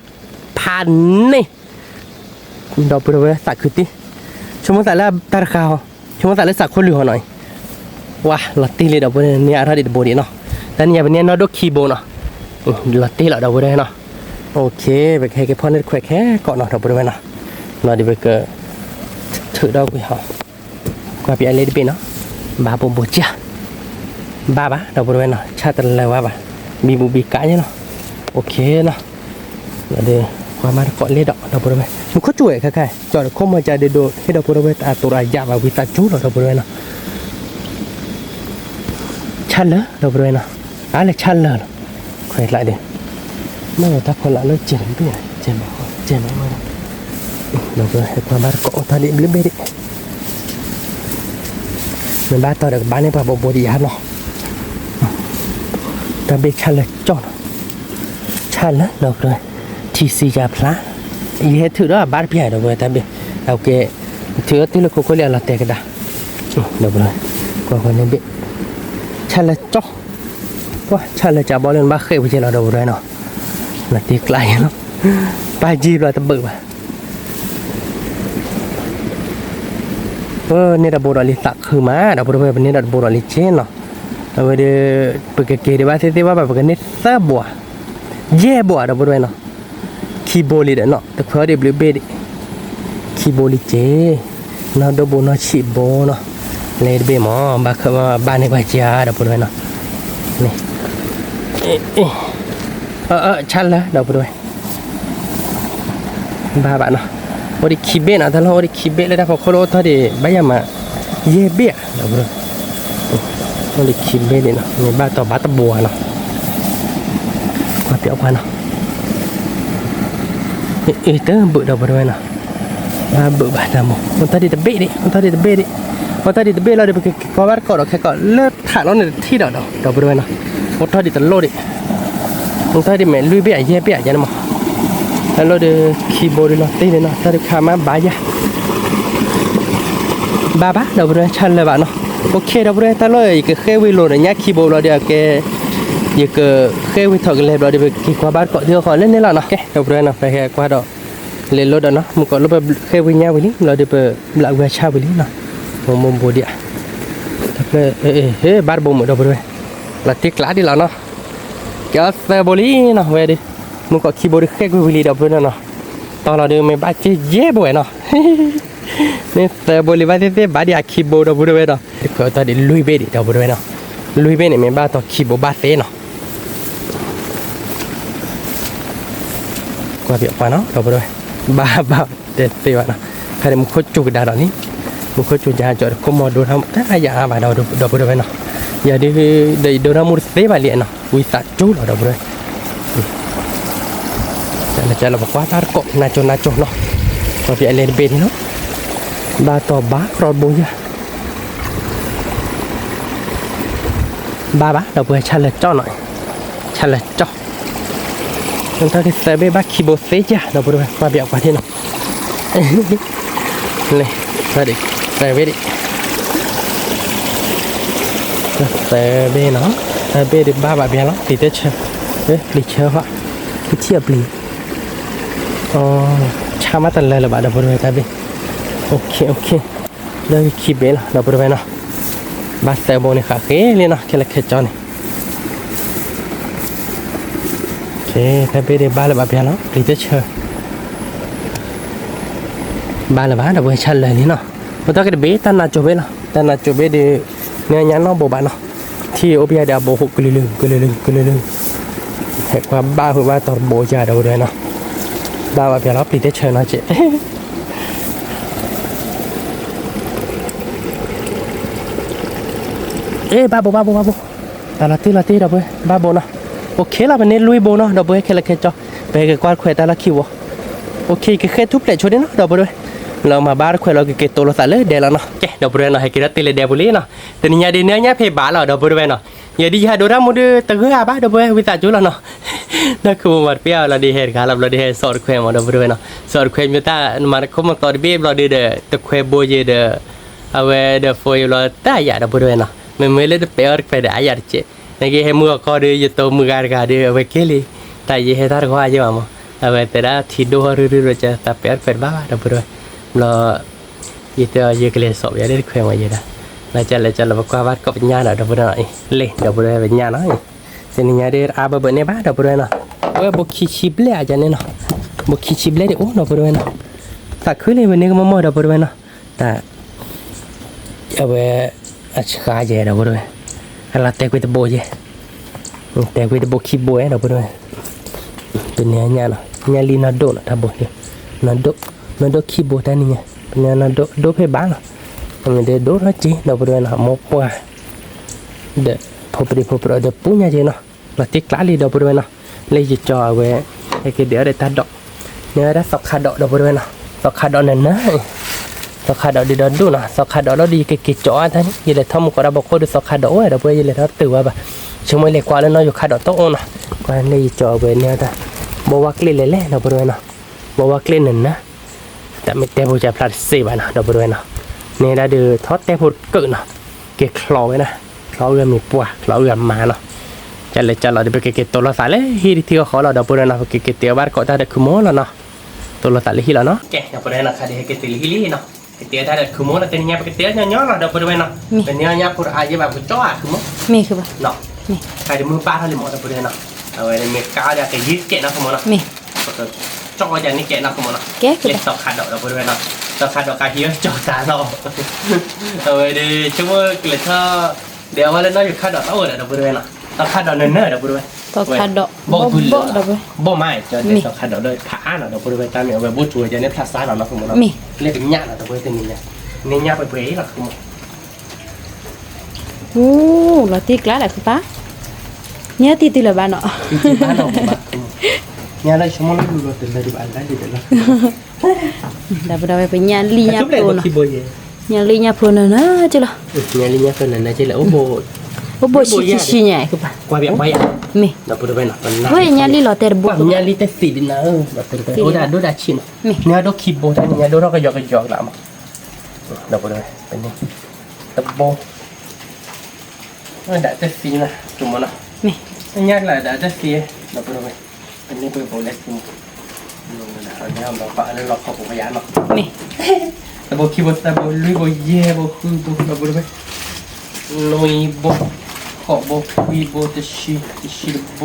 พันนี่เราไปด้วยสักคือตีชั่วโมงแต่ละตาขาวชั่วโมงแต่ละสักคนเหลือหน่อยว้าเราตีเลยเราไปเนี่ยอะไรดิบดีเนาะแต่เนี่ยวันนี้เราดูคีย์บอร์ดเนาะเราตีเราไปได้เนาะโอเคไปแค่พอนึกแค่เกาะหน่อยเราไปด้วยเนาะเราดีไปเกิดถือดาวกุยหอกว่าปีอะไรดีไปเนาะบ้าปุ่มบุจ้าบ้าเราไปด้วยเนาะชาติอะไรวะบ้ามีบุบีกะเนี่ยเนาะโอเคเนาะเราเดี๋ยวความมาเกาะเล็ดเราไปด้วยมันก็ช่วยค่ะจอดข้อมาจะเดี๋ยวให้เราไปด้วยตัวรายาว่าวิตาจูเราไปด้วยเนาะชันเลยเราไปด้วยเนาะอะไรชันเลยใครlại điไม่ถ้าคนละเลิกเจ็บไปเจ็บมาเราไปให้ความบ้าเกาะทะเลเบลดิมันบ้าต่อเด็กบ้านนี่ป่ะบ่ดีฮะเนาะ ta bị chăn là chọn chăn là đâu rồi thì xì ra phá ý hết thứ đó là bát bia đâu rồi ta bị ok thứ tức là cô có là tè cái đã đâu rồi còn nên bị chăn là chọn quá chăn là chả bỏ lên bát khê bây giờ là đâu rồi nó là tiếc lại lắm ba gì là ta bự màนี่ดับโบราณลิตักคือมาดับโบราณนี่ดับโบราณลิเชนเนาะเอาไปเดี๋ยวไปเกี่ยวกับที่ว่าแบบนี้ซาบัวเย่บัวดับโบราณเนาะคีโบลิเดเนาะแต่เพื่อเดี๋ยวเบลเบดิคีโบลิเจน่าดับโบน่าชิโบเนาะเลยเบมอบางคนบ้านในบ้านจ้าดับโบราณเนาะนี่ชันละดับโบราณบ้าบ้าเนาะวันนี้คีเบนะท่านเราวันนี้คีเบเลยนะพอเขาโลท่าดีใบยามาเย่เบี้ยเดี๋ยวดูวันนี้คีเบเลยนะมีบ้านต่อบ้านตะบัวเนาะมาเปียกกันเนาะเอ๊ะเต้เบื่อเดี๋ยวดูนะมาเบื่อบ้านตะบัววันท่าดีตะเบ้ดิวันท่าดีตะเบ้ดิวันท่าดีตะเบ้เราเดี๋ยวไปก็บ้านก่อนเราแค่ก่อนเลิกถ่ายเราในที่เดี๋ยวดูนะวันท่าดีตะโลดิวันท่าดีแม่ลุยเบี้ยเย่เบี้ยยันมั้งแล้วเราเดินคีย์บอร์ดเราตีเลยเนาะถ้าเดินข้ามมาบ้ายะบ้าเราบริเวณชั้นเลยบ้าเนาะโอเคเราบริเวณตลอดอีกแค่วิโรจน์เนี่ยคีย์บอร์ดเราเดี๋ยวแกอีกแค่วิถอดกันเลยเราเดี๋ยวไปกี่กว่าบ้านเกาะเดียวขอเล่นนี่แหละเนาะโอเคเราบริเวณเนาะไปแค่กว่าดอกเล่นรถเนาะมันก็เราไปแค่วิญญาณวิลิเราเดี๋ยวไปหลักวิชาวิลิเนาะมุมโบเดียถ้าเฮ้บ้านบุ๋มเราบริเวณเราติ๊กล้าดีแล้วเนาะแกเซอร์โบลีเนาะเวดิมึงก็คีย์บอร์ดแค่กูวิลีดับเบิลเนาะตอนเราเดินไม่บ้าเจ๊เย่บ่อยเนาะนี่แต่บริบาลที่บ้าดีอะคีย์บอร์ดดับเบิลเนาะเผื่อตอนเดินลุยเบดิดับเบิลเนาะลุยเบเนี่ยไม่บ้าต่อคีย์บอร์ดบ้าเต้เนาะกว่าเปียกไปเนาะดับเบิลบ้าเด็ดตีวะเนาะใครมึงโคตรจุกดาดนี่มึงโคตรจุกดาจอดคอมมอดูทำถ้าอยากมาดับเบิลเนาะอย่าได้ดูน้ำมือเสียไปเลยเนาะวิสัชจูเราดับเบิลจะเราบอกว่าถ้าเกาะนาโจเนาะพอที่เลนเบนเนาะบาต่อบาครอดบุญบ้าเราเปิดชันเลยจ้อหน่อยชันเลยจ้อตอนที่เซเบบ้าคีโบเซจ้ะเราเปิดมาเบียกกว่าที่เนาะเลยมาดิเซเบดิเซเบเนาะเซเบดิบ้าแบบนี้เนาะติดเชื้อปลีเชื้อวะเชี่ยปลีชามาตันเลยละบาดดับเบิลเวทabiโอเคแล้วคีเบลดับเบิลเวนะบาสเตอร์บอลนี่ค่ะเลยนะแค่ละแค่จอนี่โอเคถ้าไปได้บาลแบบนี้เนาะรีเทชเชอร์บาลแบบดับเบิลชันเลยนี่เนาะพอตอนก็เบตันนาโจเบละตันนาโจเบดีเนี่ยยันน้องโบบาเนาะที่โอเบียดาโบหกกลือเหตุความบ้าคือว่าตอนโบจ่าดับเบิลเวนะบ้าแบบนี้เราปิดได้เชิญนะเจ๊บ้าโบแต่ละที่ดับเบิ้ลบ้าโบนะโอเคละมันเน้นลุยโบนะดับเบิ้ลแค่ละแค่จอไปกับกวาดแควแต่ละคิวโอเคก็แค่ทุบแต่ชนนี่นะดับเบิ้ลเรามาบ้านแควเราเก็บตัวเราใส่เลยเดี๋ยวแล้วเนาะเจ๊ดับเบิ้ลเนาะให้กินตีเลยเดี๋ยวบุรีเนาะแต่นี่ยาดีเนื้อเนี่ยเพย์บ้าเราดับเบิ้ลเนาะอย่าดีฮะดูรามูดูตะกุยอาบ้าดับเบิ้ลวิจารณ์จุลเนาะนั่นคือมันเปรี้ยวเราดีเหตุการณ์เราดีเหตุสอดแควมาดับเบิ้ลเนาะสอดแควมีแต่มันเขามาต่อดีเบี้ยเราดีเด้อตะแควโบยเด้อเอาไว้เด้อโฟยเราแต่อย่าดับเบิ้ลเนาะไม่เลยเปรี้ยวไปได้อย่าเจ๊ในกี่ให้มือก็ดีอยู่ตัวมือการดีเอาไว้เกลี่ยแต่ยี่ให้ทาร์ก็อาจจะมาเอาไว้แต่ละที่ดูเรื่อยๆจะแต่เปรี้ยวไปบ้าดับเบิ้ลเรายี่ตัวยี่เกลี่ยสอบอย่าได้แควมาเยอะนะเราจะเราบอกว่าวัดก็เป็นญาณดับเบิ้ลหน่อยเลยดับเบิ้ลเป็นญาณหน่อยเจนี่ยาเดอร์อาบะเนี่ยบ้าดับเบิ้ลเนาะว่าบุกชิบเลยอาจารย์เนาะบุกชิบเลยโอ้ดับเบิ้ลเนาะแต่คือเลยวันนี้ก็มาดับเบิ้ลเนาะแต่เอาไว้อาชีพอะไรดับเบิ้ลอะไรแต่กุยตะโบยแต่กุยตะโบคีโบยดับเบิ้ลตัวนี้ญาณญาลีนาโดนะทับโบยนาโดคีโบแต่นี่ไงเป็นญาณโดเพบ้าเนาะมันเดโดนะจีดับเบิ้ลนะมกว่าเดพอปรีเดปุ้งยังเนาะเราติ๊กล้าลีดับเบิ้ลเนาะเลยจะจ่อไว้ไอ้เดี๋ยวได้ตัดดอกเนี่ยได้สอกขาดดอกดับเบิ้ลเนาะสอกขาดดอกนั่นนะสอกขาดดอกดีดอนดูนะสอกขาดดอกเราดีเกจ่อท่านยี่เลยทำก็เราบอกว่าดูสอกขาดดอกดับเบิ้ลยี่เลยเราตื่นว่าแบบ ช่วงเมื่อเล็กกว่าแล้วเนาะอยู่คาดอกโต้เนาะกว่าเลยจ่อเบนเนี่ยแต่บอกว่าเกลี่ยเละๆเนาะบริเวณเนาะบอกว่าเกลี่ยหนึ่งนะแต่ไม่แต่ผู้จะพลัดสีบ้านเนาะบริเวณเนาะเนี่ยได้ดูทอดแต่พูดเกินเนาะเกะคลอไว้นะคลอเรือมีปัวคลอเรือมาเนาะจะเลยจะเราได้ไปเกะตัวเราสายเลยฮีที่เขาขอเราบริเวณเนาะเกะเตียวบ้านเกาะท่าเด็กคือโม่แล้วเนาะตัวเราสายเลยฮีแล้วเนาะแกะบริเวณเนาะค่ะเด็กเกะตีฮีลี่เนาะเตียท่าเด็กคือโม่แล้วเตียเนี่ยไปเตียเนี่ยเนาะเราบริเวณเนาะเป็นเนี่ยพูดอาจจะแบบจ่อคือโม่มีคือปะเนาะใครจะมือป้าท่านเลยหมดบริเวณเนาะเอาไว้ในเมกาเดี๋ยวจะยืดเกะนะคือโม่เนาะมีจ่ออย่างนี้เกะนะคือโม่เนาะแกคือ เล็กต่อขาดดอกเราบริเวณเนาะต่อขาดดอกกาเฮียจ่อตาเราเอาไว้ดีชั่วโมงเกลือท่าเดี๋ยวว่าเล่นน้อยอยู่ขาดดอกเท่าไหร่เราบริเวณเนาะต่อขาดดอกเนื้อเราบริเวณต่อขาดดอกบ่บุญเลยดอกบ่ไม่จะต่อขาดดอกเลยผ่าเราบริเวณตามเนี่ยเอาไว้บูชัวจะเนี่ยพลาสติกเราคือโม่เนาะเรียกเป็นหญ้าเราบริเวณนี้เนี่ยนี่หญ้าไปเผยเราคือโม่โอ้เราตีกล้าแหละคือปะเนี่ยตีละบ้านเนาะที่บ้านเราบ้านเนี่ยเราชั่วโมงละดูเราตื่นเลยดูอันได้ดีเลย เราไปเนี่ยลีเนี่ยโปรเนาะเนี่ยลีเนี่ยโปรเนาะจ้ะล่ะเนี่ยลีเนี่ยโปรเนาะจ้ะล่ะโอ้โหชิเนี่ยคือปะกว่าแบบไปอ่ะมีเราพูดไปเนาะเฮ้ยเนี่ยลีเราแต่บุกเนี่ยลีแต่สีดินะแบบเป็นโอ้ดาชินเนี่ยดอกคีโบท่านเนี่ยดอกก็ยอกละมั้งเราพูดไปเป็นนี่ตะโบดาแต่สีนะจุ่มนะมีเนี่ยละดาแต่สีเราพูดไปเป็นนี่เป็นโบเล็กจุ่มลงนะเนี่ยเราปะแล้วเราขอบพยานเนาะมีตะโบคีโบตะโบลุยโบเย่โบคือโบเราพูดไปลุยโบขอบโบคุยโบตะชิโบ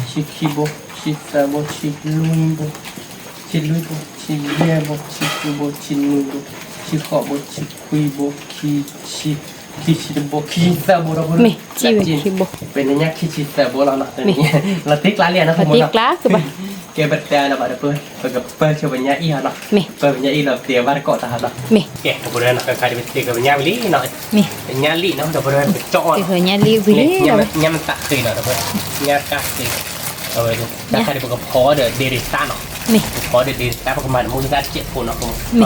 ชิคิโบชิตะโบชิลุยโบชิลุยโบชิเย่โบชิคุโบชิลุยโบชิขอบโบชิคุยโบคิชิโบคิตะโบเราพูดมีชีวิตคิโบเป็นเนี่ยคิชิตะโบเราเนาะเราติ๊กล้าเรียนนะคุณโมติ๊กล้าคือปะเก็บแต่เราแบบเปิดกับเปิดช่วยเป็นยาอีฮะเนาะเปิดเป็นยาอีเราเตรียมบ้านเกาะตาฮะเนาะเก็บกับเพื่อนเนาะใครจะไปเตรียมกับเป็นยาลีเนาะเป็นยาลีเนาะแต่เพื่อนเป็นจ่อเพื่อนยาลีวิลีเนี่ยมันตักตีเนาะแต่เพื่อนยากาตีเอาไว้ดูถ้าใครจะไปกับพอเดเดริต้าเนาะพอเดริต้าประมาณมูลค่า7 คนเนาะ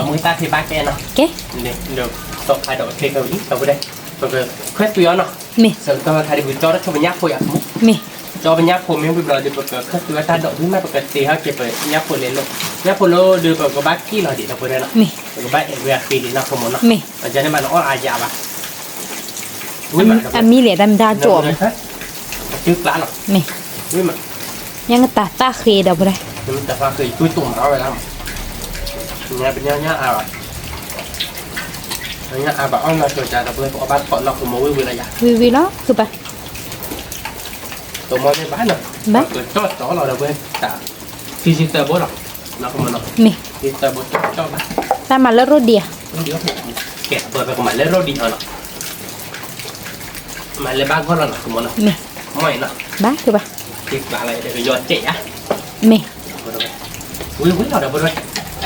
มูลค่าที่บ้านแกเนาะเนี่ยเดี๋ยวตกใครเดี๋ยวเทกับนี้เอาไปได้ก็คือแค่ตัวเนาะส่วนตัวใครจะไปจ่อแล้วช่วยเป็นยาโคยอ่ะจอเป็นยาโคมยังเป็นเราดูประกอบก็คือว่าตาดอกที่ไม่ปกติเขาเก็บไปยาโคเลนเลยยาโคโลดูประกอบบ้านที่เราดีเราพูดได้เนาะประกอบบ้านเอเวียฟีดีนะขโมยเนาะอาจารย์มันอ้ออาญาบ้ามีเหรียญดำดาจวบจึ๊กล้านหรอวิ่งมันยังตาเคดับเลยมันแต่ว่าเคยช่วยตุ่มเอาไปแล้วเนี่ยเป็นยาอาบเนี่ยอาบอ้อมเราช่วยจ่ายเราเพื่อประกอบบ้านก่อนเราขโมยวิ่งระยะวิ่งเนาะคือปะตัวมันไม่บ้านหรอกเกิดจอเราเว้ยแต่ที่ซิสเตอร์บอสหรอกเราก็มันหรอกซิสเตอร์บอสจอดแต่มาแล้วรถเดียวแกะเปิดไปก็มาแล้วรถเดียวหรอกมาเลยบ้านเขาหรอกสมมติเนาะไม่เนาะบ้าคือปะที่อะไรเดี๋ยวย้อนเจ๊อะไม่วิ่งเราเดี๋ยวไปด้วย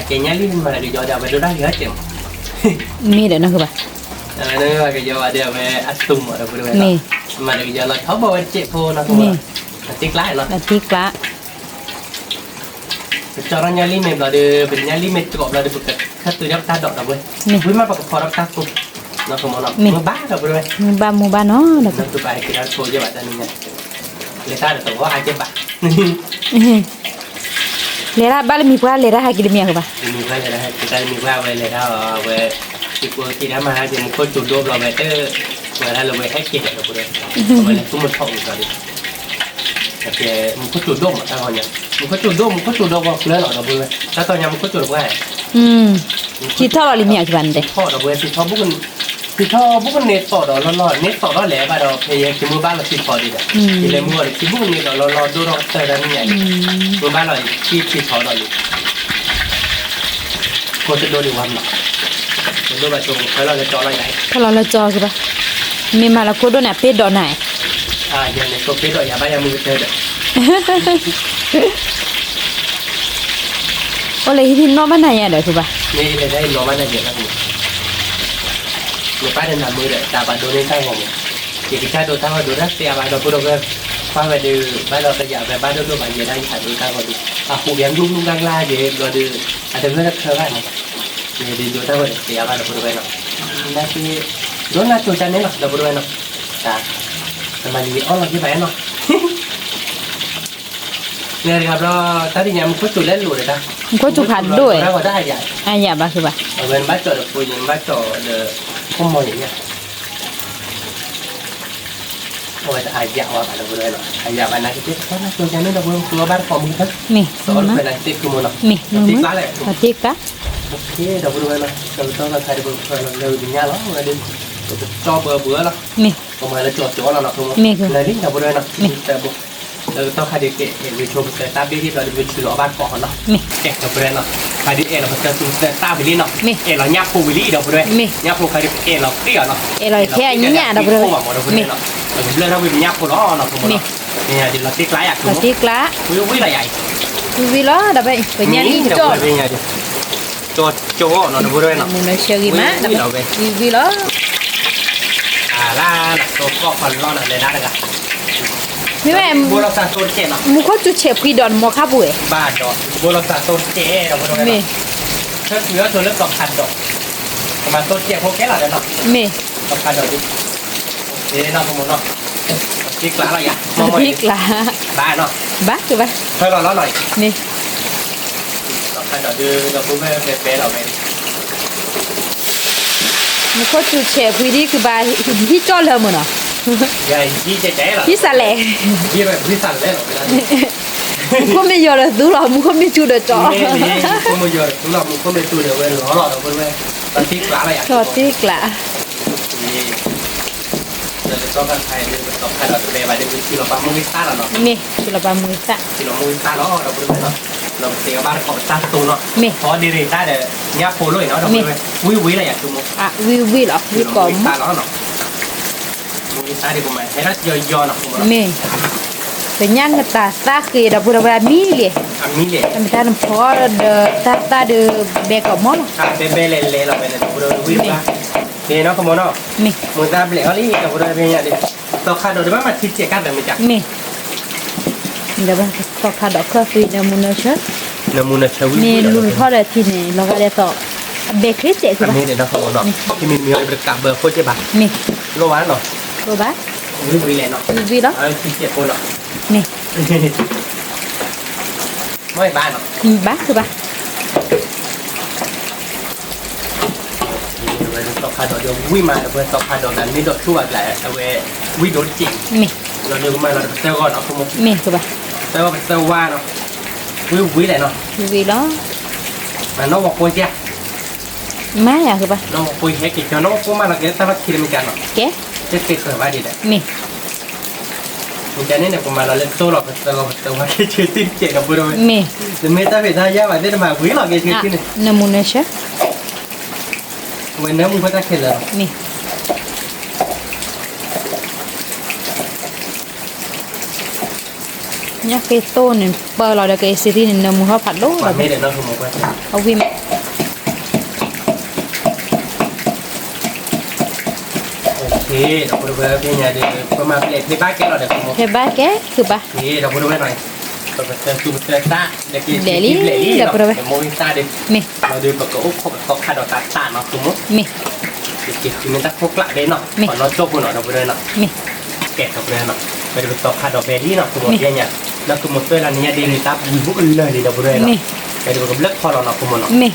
เจ๊เนี่ยรีบมาเดี๋ยวย้อนเดี๋ยวไปดูได้เยอะเจ๋งมีเดี๋ยวนะคือปะนี่ว่าก็ย้อนเดี๋ยวไปอัดตุ้มเดี๋ยวไปด้วยมาเดี๋ยวย้อนเราเขาบอกว่าเจ๊โพนะคุณติ๊กล้าเนาะติ๊กล้าcara nyali me blade ben nyali me cukup blade buka satu dia tak dok dah boleh gue mah pakai korap satu nak semua nak mubah dah boleh mubah no dah tu baik kita show je baca ni leta dah tahu aja bah lera bal mi pula lera hak dia apa mi pula lera kita mi pula lera we tipu kita mah aja muka jodoh blade tu lera lo we hak kita dah boleh boleh tu mut thong tadi tapi muka jodoh mah tak hanya muka jodoh kok keluar dah boleh tak tahu yang muka jodoh apa kita lah ni aja bande thọ dah boleh kita bukan net thọ dah lo net thọ dah leh pada payah cuma balas si thọ dia jadi mua ni cuma net dah lo dua orang terang ni aja cuma balas si thọ dah ni kau terdoa di mana terdoa baca kalau ada cakap lain kalau ada cakap apa memang lah kau dona pay dona yang ni kau pay dona ya bayar mungkin ada oleh ini normal nanya ada tu bah ni ada normal nanya kan lepas ada nama dia tak pada ni saya ngomong jadi kita dua tahun dua dah siapa ada pun dah qua về từ bắt đầu bây giờ về bắt đầu tôi bảo gì đây phải đối tác rồi phụ biến lung lung đang la gì rồi từ từ rất thơ lại này thì đối tác rồi siapa ada pun dah đó là tôi chân đấy là đâu pun dah สบายดีอ๋อเราที่ไหนเนาะเนี่ยครับเราถ้าที่ยังมันก็จุดเล่นหลุดเลยนะ มันก็จุพันด้วย แล้วก็ได้ใหญ่ อ่ะอย่าบ้าคือบ้า เอาเป็นบ้านจอดปุยยังบ้านจอดข้อมูลอย่างเงี้ยโอ้ยจะอายาวอะไรเลยเนาะอายาวอะไรที่เพราะนั่นตัวฉันนี่เราเพิ่งตัวบ้านของมึงครับ มี สอนเป็นอะไรที่คือมึงเนาะ มีมือ ที่ มือ ร้านเลย มาติกะ โอเคเราดูเลยเนาะเราต้องการใครดูเราเร็วดีง่ายแล้วเราดูจอเบื่อแล้ว มี ประมาณเราจอดจ่อเราเนาะคือเลยนี่เราดูเลยเนาะแต่บุเราต้องใครดีเกะเห็นวิชวลสเตตัสที่เราดูชื่อบ้านก่อนเนาะ มี เอ๊ะเราดูเลยเนาะใครดีเอเราจะดูสเตตัสวิลลี่เนาะเอ๊ะเราหยาบปูวิลลี่เราดูเลยหยาบปูใครดีเอเราเปรี้ยวเนาะ เอร่อยแค่นี้เนี่ยดับเลย มีเราเลือกถ้าวิญญาณคนล้อเนาะเนี่ยเดี๋ยวเราติ๊กไลท์อ่ะ มาติกละ วิอะไรใหญ่ วิล้อดับไปไปเนี่ยนี่จอด เป็นไงดิจอดโจ้เนาะดูด้วยเนาะ มึงเลยเชียร์กี่มาดับไปวิล้อ ล่าตัวก็คนล้อน่ะเลยนะกัน มีแม่ บัวเราสะโซนเจ๊เนาะ มึงก็จุเชฟพี่ดอนมอคาบุ๋ย บ้านดอกบัวเราสะโซนเจ๊เราดูด้วย มี เนาะถ้าเหลือตัวเลือก2,000 ดอกประมาณต้นเจ๊พวกแกหล่ะเนาะ มี 2,000 ดอกดิเดี๋ยวเนาะสมมติเนาะติ๊กไลท์อะไรอย่าง มาติกละ บ้านเนาะ บ้าคือบ้า ให้เราล้อหน่อย มี 2,000 ดอกคือเราพูดไม่เป็นเราเป็น มึงก็จุเชฟพี่ดีคือบ้าที่จอดเลยมึงเนาะ ใหญ่ยี่เจ๊เหรอ ที่สะแหล ยี่แบบพี่สั่นเลยเหรอ มึงก็ไม่ยอมเลยดูหรอมึงก็ไม่จุดจอ นี่ก็มาเยอะสำหรับมึงก็ไม่ตัวเดียวเว้ยหล่อหล่อเราเว้ยตอนที่กล้าอะไรอ่ะ จอดติกละ นี่เดี๋ยวต้องการใครเดี๋ยวต้องใครเราจะไปไปเดี๋ยวที่เราปั๊มมือซ่าเนาะ มีสุรบามือสะ ที่เรามือซ่าเนาะเราเว้ยเนาะเราเสียบ้านของซ่าตูเนาะเพราะดีเรต้าเดี๋ยวเนี้ยโพล่เนาะเราเว้ยวิอะไรอ่ะจุ๊ม อ่ะวิเหรอวิก่อม ซ่าเนาะมือซ่าดีกว่าไหมให้เราย่อเนาะ มีเป็นยังกตาซากคือดับบุระมีเลย อ่ะมีเลย ทำตาลพอเดตาเดเบกอมอล อ่ะเบลเลยเราเป็นเราวิวละนี่เนาะขโมยเนาะ มี มือตาเปลี่ยนเขาลี่กับเราเป็นอย่างเดียวตัวขาดโดยไม่มาทิ้งเจ๊กันแบบนี้จ้ะ มีเดี๋ยวมันตอกขาดอกเครื่องฟีนมุนเชอ น้ำมันเชวิ มีลุนทอดที่นี่แล้วก็เดี๋ยวต่อเบเกอรี่เจ๊คือ อัน ปะ นี้เดี๋ยวเราขโมยเนาะที่มีอะไรประกาศเบอร์โคตรเจ็บปะ มี โลวันเนาะ รู้ปะ วิวเลยเนาะ วิเหรอ เอาทิ้งเจ๊คนเนาะ มี ไม่บ้านเนาะ บ้าคือปะ ตัวขาดเดี๋ยววิ่งมาเบอร์ตัวขาดนั้นไม่โดดชั่วแหละเอาไว้วิ่งโดดจริง มี เราเดี๋ยวมาเราเซลก่อนเนาะขโมย มีคือปะ เซลว่าเป็นเซลว่าเนาะวิ่งเลยเนาะ วิเหรอ มันน้องบอกคุยเจ้า ไม่อะคือปะ น้องคุยแค่กี่เจ้าน้องพูดมาเราเกิดตั้งแต่คิดไม่กันเนาะ แก จะเกิดเกิดว่าดีเลย มี มีแต่เนี่ยผมมาเราเล่นโซ่หรอกแต่ว่าแค่ชื่อติ้งเจ๋งกับพูดเลย มี แต่ไม่ต้องไปท่ายากว่าได้มาวิ่งหรอกแค่ชื่อติ้งเนี่ย น้ำมันเชอ วันนี้มึงก็จะเข็นเลย มีเนี่ยเกโต้เนี่ยเปิดเราเด็กเอซิตี้เนี่ยน้ำมันเขาผัดโล วันไม่เดี๋ยวน้องขโมยไป เอาวิม โอเคเราพูดไปเป็นไงดีประมาณเล็กที่บ้านแกเราเดี๋ยวขโมย เทบ้าแกคือปะ นี่เราพูดไปหน่อยเราจะซูมเซต้าเด็กเล็กเดี๋ยวโมวิตาเด็ก มี เราดูประกอบขบตกขาดตาตาเนาะสมมติ มี เด็กคือมันจะพกละเด่นเนาะก่อนเราจบหน่อยเราพูดเลยเนาะ มี แกะกับเรือเนาะไปดูตกขาดเบลลี่เนาะสมมติเนี่ยแล้วสมมติตัวเราเนี่ยดีเลยตับยิงพวกเลยดีเราพูดเลยเนาะไปดูกับเล็กพอเราเนาะสมมติเนาะ มี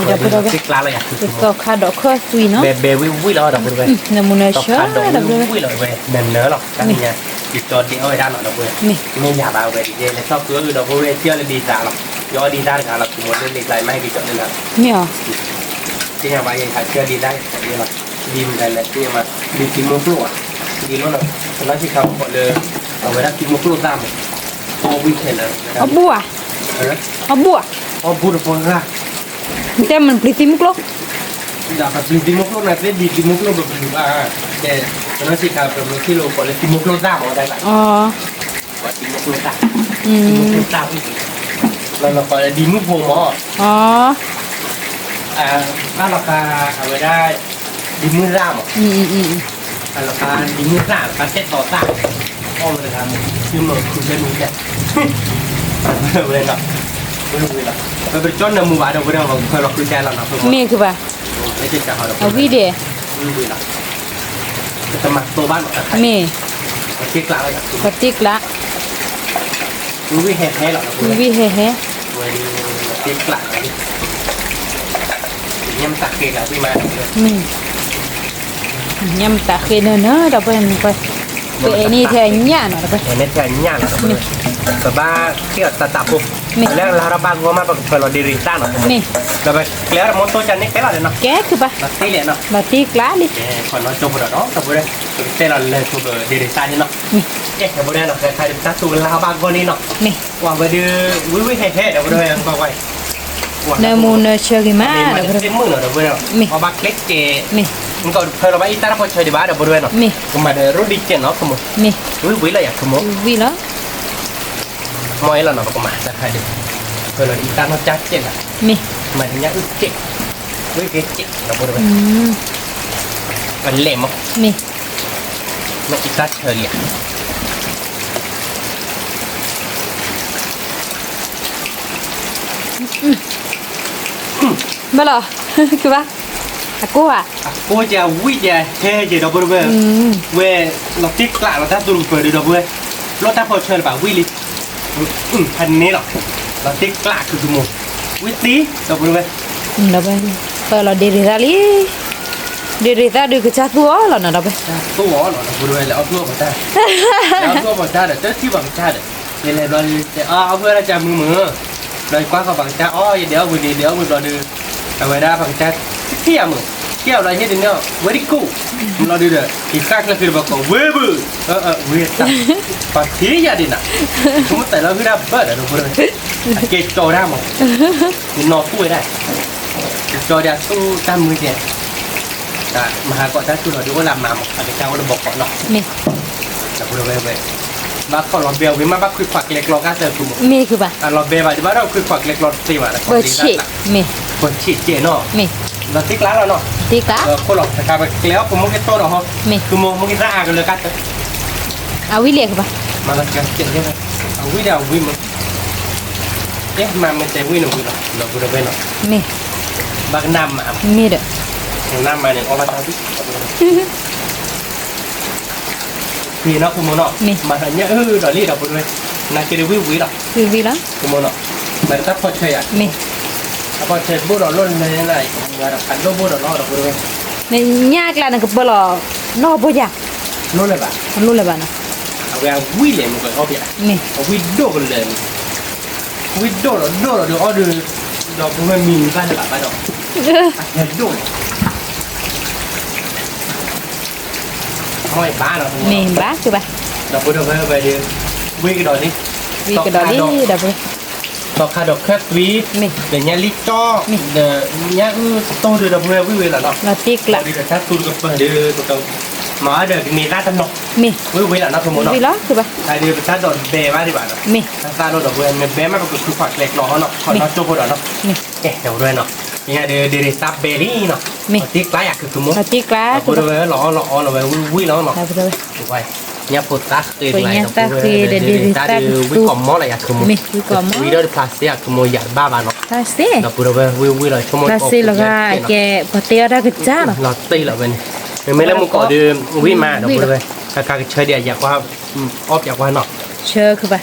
เดี๋ยวไปดู ติดกลาเลยอ่ะ ต่อขาดอกเครื่องซุยเนาะ เบวิวเราเราพูดเลย น้ำมัน ตก เชอ ขาด ดับเลย วิวเราไปเดินเนื้อหรอกกันเนี่ยติดจอดีเอาไว้ด้านหลังเราพูด มี ไม่อยากเอาไปดีเลยชอบตัวอื่นเราพูดเที่ยวเลยดีจ้าหรอกย้อนดีได้กันเราสมมติเล็กๆไม่ให้ดีจอดเลยนะ มีเหรอ ที่ยังไงยังขายเชื่อดีได้ดีหรอดีเหมือนกันเลยที่ยังมาดีกินมุกลูกอ่ะดีแล้วเนาะฉะนั้นที่เขาบอกเลยเอาไว้ได้กินมุกลูกตามโอ้วิ่งเห็นเลย เอาบัว เอาบัว อ๋อพูดถึงว่า แต่มันปลิติมุกลก ดาบกินกินมุกลูกนะเล่นดีกินมุกลูกแบบนี้ว่าแต่ฉะนั้นที่เขาเป็นที่เราบอกเลยกินมุกลูกตามเอาได้ไหม อ๋อ ว่ากินมุกลูกตาม อื กินมุก ม ลูกตามอีกแล้วเราก็ดีมุกโพมอ อ๋อ ถ้าราคาเอาไว้ได้ดีมือร่าม ราคาดีมือร่ามการเซ็ตต่อสร้างอ้อมเลยครับคือมันคือเป็นมือแก่เลยเนาะไม่รู้เลยเนาะไปเป็นจ้อนน้ำมือว่าเราไม่ได้เราเคยเราคือแก่เราเนาะ มีคือปะ ไม่ใช่จะเขาเรา เอาวิเดีย ไม่รู้เลยเนาะจะมาตัวบ้านหมดใคร มี เ ที่กลางเลยครับ Patik lah. วิแห่หรอ Wi he he. วันที่กลางนี่ยังตักเกลือพี่มา Nyam tak kena nah dah pun pas. Pe ni the nya no dah pun. เห็นในแถวนี้อย่างหรอแต่บ้าเกี่ยวตัดปุ๊บแล้วเราบ้างว่ามาเปิดเราดีริต้าหรอ Ni. เราไปแล้วมอเตอร์จันนี่แค่เราเนาะ Ke ke ba? เราตีเลยเนาะ Patik lah ni. คนเราจบแล้วเนาะจบเลยเต้เราเลยจบดีริต้านี่เนาะ Ni. เอ๊ะเดี๋ยวบ่ได้เนาะใครๆตัดตัวเราบ้างก็นี่เนาะ Ni. ว่าไปดูวิแห่เดี๋ยวบ่ได้บอกไว้ Nemu na cari มี mana มัน dah เต็ pun. มมือเนาะเดี๋ยวบ่ได้พอบักเล็กเจ Ni. มันก็เพิ่นเราไปอีตาพอใช้ดีบ้าเดี๋ยวบ่ได้เนาะ Ni. ก็มาเดี๋ยวรู้ดีเจเนาะคุณ Ni. วิเลยอยากคุณ Wi lah. มอยแล้วเนาะก็มาใครดิเพิ่นเราอีตาเนาะจัดเจน่ะ Ni. มันเนี้ยอึเจวิเกเจเดี๋ยวบ่ได้ มันเละมั้ง Ni. มันอีตาเฉลี่ย Bala. Ke ba? Aku ah. กูจะวิจะเท่เจเดี๋ยวบ่ได้เว้ยเราติ๊กกลางเราถ้าดูเปิดดูเดี๋ยวเว้ยรถถ้าพอเชิญแบบวิลิพันนี้หรอเราติ๊กกลางคือโมวิตีเดี๋ยวบ่ได้ Dah pun. Kalau diri tadi. Diri tadi ke satu lah nak dah pun. ตัวหรอเราบ่ได้แล้วเอาตัวมาได้แล้วตัวมาได้เดี๋ยวเจ้าที่บังชาเดี๋ยวเราเอาเพื่อนจะมือเลยกว้างกับบังชาอ๋อเดี๋ยววันนี้เดี๋ยวมึงรอดูเอาไว้ได้บังชาเที่ยวมึงเที่ยวอะไรเนี่ยเดี๋ยว very cool มึงรอดูเด้ออีกครั้งแล้วคือบอกเว้ยบื้อเว้ยตั้งปากที่ยาดิน่ะสมมติแต่เราคือได้เบิร์ดอะทุกคนเกจโจได้มั้งมึงนอนตู้ได้โจเดียวตู้ตามมือเนี่ยแต่มหากรได้ตู้เราดูว่าลำมาหมดอาจจะเจ้าเราบอกก่อนเนาะ Ni. แต่พูดไปมาขอเราเบลวิมาบ้าคุยฝักเล็กรอก้าเจอคุณ Mi ke ba? เราเบลว่าจะบ้าเราคุยฝักเล็กรอตีว่า Becik. Mi. คนฉีดเจเนาะ Mi. เราติ๊กล้างเราเนาะ Tika. คนหลอกแต่การไปแล้วผมมึงกินโตเนาะ Mi. คือมึงกินร่างกันเลยกัน Awi le ke ba? มาแล้วกันเจ๋งใช่ไหมเอาวิเดียววิมันเอ๊ะมามันจะวิหนูวิเนาะเราพูดไปเนาะ Mi. บางน้ำมา Mi dah. น้ำมาเนี่ยเอามาทำที่พี่เนาะคุณโมเนาะมาทำเนี่ยดอลลี่เราพูดไปน่าจะได้วิวิเนาะ Wi lah. คุณโมเนาะมันถ้าพอใช่อ่ะ Mi. พอใช่บูดเราล้นเลยนะงานขันโลบูดเราเราพูดไป Ni nyak lah nak kepala. No boja. ล้นเลยป่ะ Lu le ba na. เอาไปวิเลยมึงก็เอาไป Mi. เอาวิโดกันเลยวิโดเราเดี๋ยวเอาดูเราพูดไม่มีบ้านหลับบ้านเราเห็นดูไม่บ้านเรา Mi ba ke ba? เราพูดไปเดี๋ยววิ่งกันดอกนี่ Wi ke dah ni dah pun. ต่อคาดอกแค่วี Mi. เดี๋ยวนี้ลิจ่อเดี๋ยวนี้โตเดี๋ยวเราวิ่งแล้วเนาะ La tik เดี๋ lah. ยวถ้าตูนกับเดี๋ยวตัวมาเดี๋ยวนี่น่าจะนก Mi. วิ่งแล้วนะสมมติเนาะ Wi lah ke ba? ใครเดี๋ยวถ้าโดนเบย์มาดีกว่าเนาะ Mi. ถ้าตาโดนดอกเบี้ยเบย์มาเป็นคือฝักเล็กน้อยเนาะขอเราโจ้เนาะ Mi. เดี๋ยวด้วยเนาะนี่เดี๋ยวซับเบอรี่เนาะติ๊กไล่อะคือสมมติ La tik lah. พูดไปล้อเราไปวิ่งแล้วเนาะ Dah betul. ถูกไปเนี่ยปวดตาตื่นไหลตาดูวิ่งกอมมออะไรอยากคือมึง Mi. Wi ko mo. วิ่งด้วยพลาสติกคือมึงอยากบ้าเนาะ Pasti. เราพูดไปวิ่งเลยชั่วโมง Pasti lah ke pati ada kejar. เราตีเราเป็นไม่แล้วมึงก่อดูวิ่งมาเราพูดไปการเฉยเดียอยากว่าออฟอยากว่าเนาะ Che ke ba?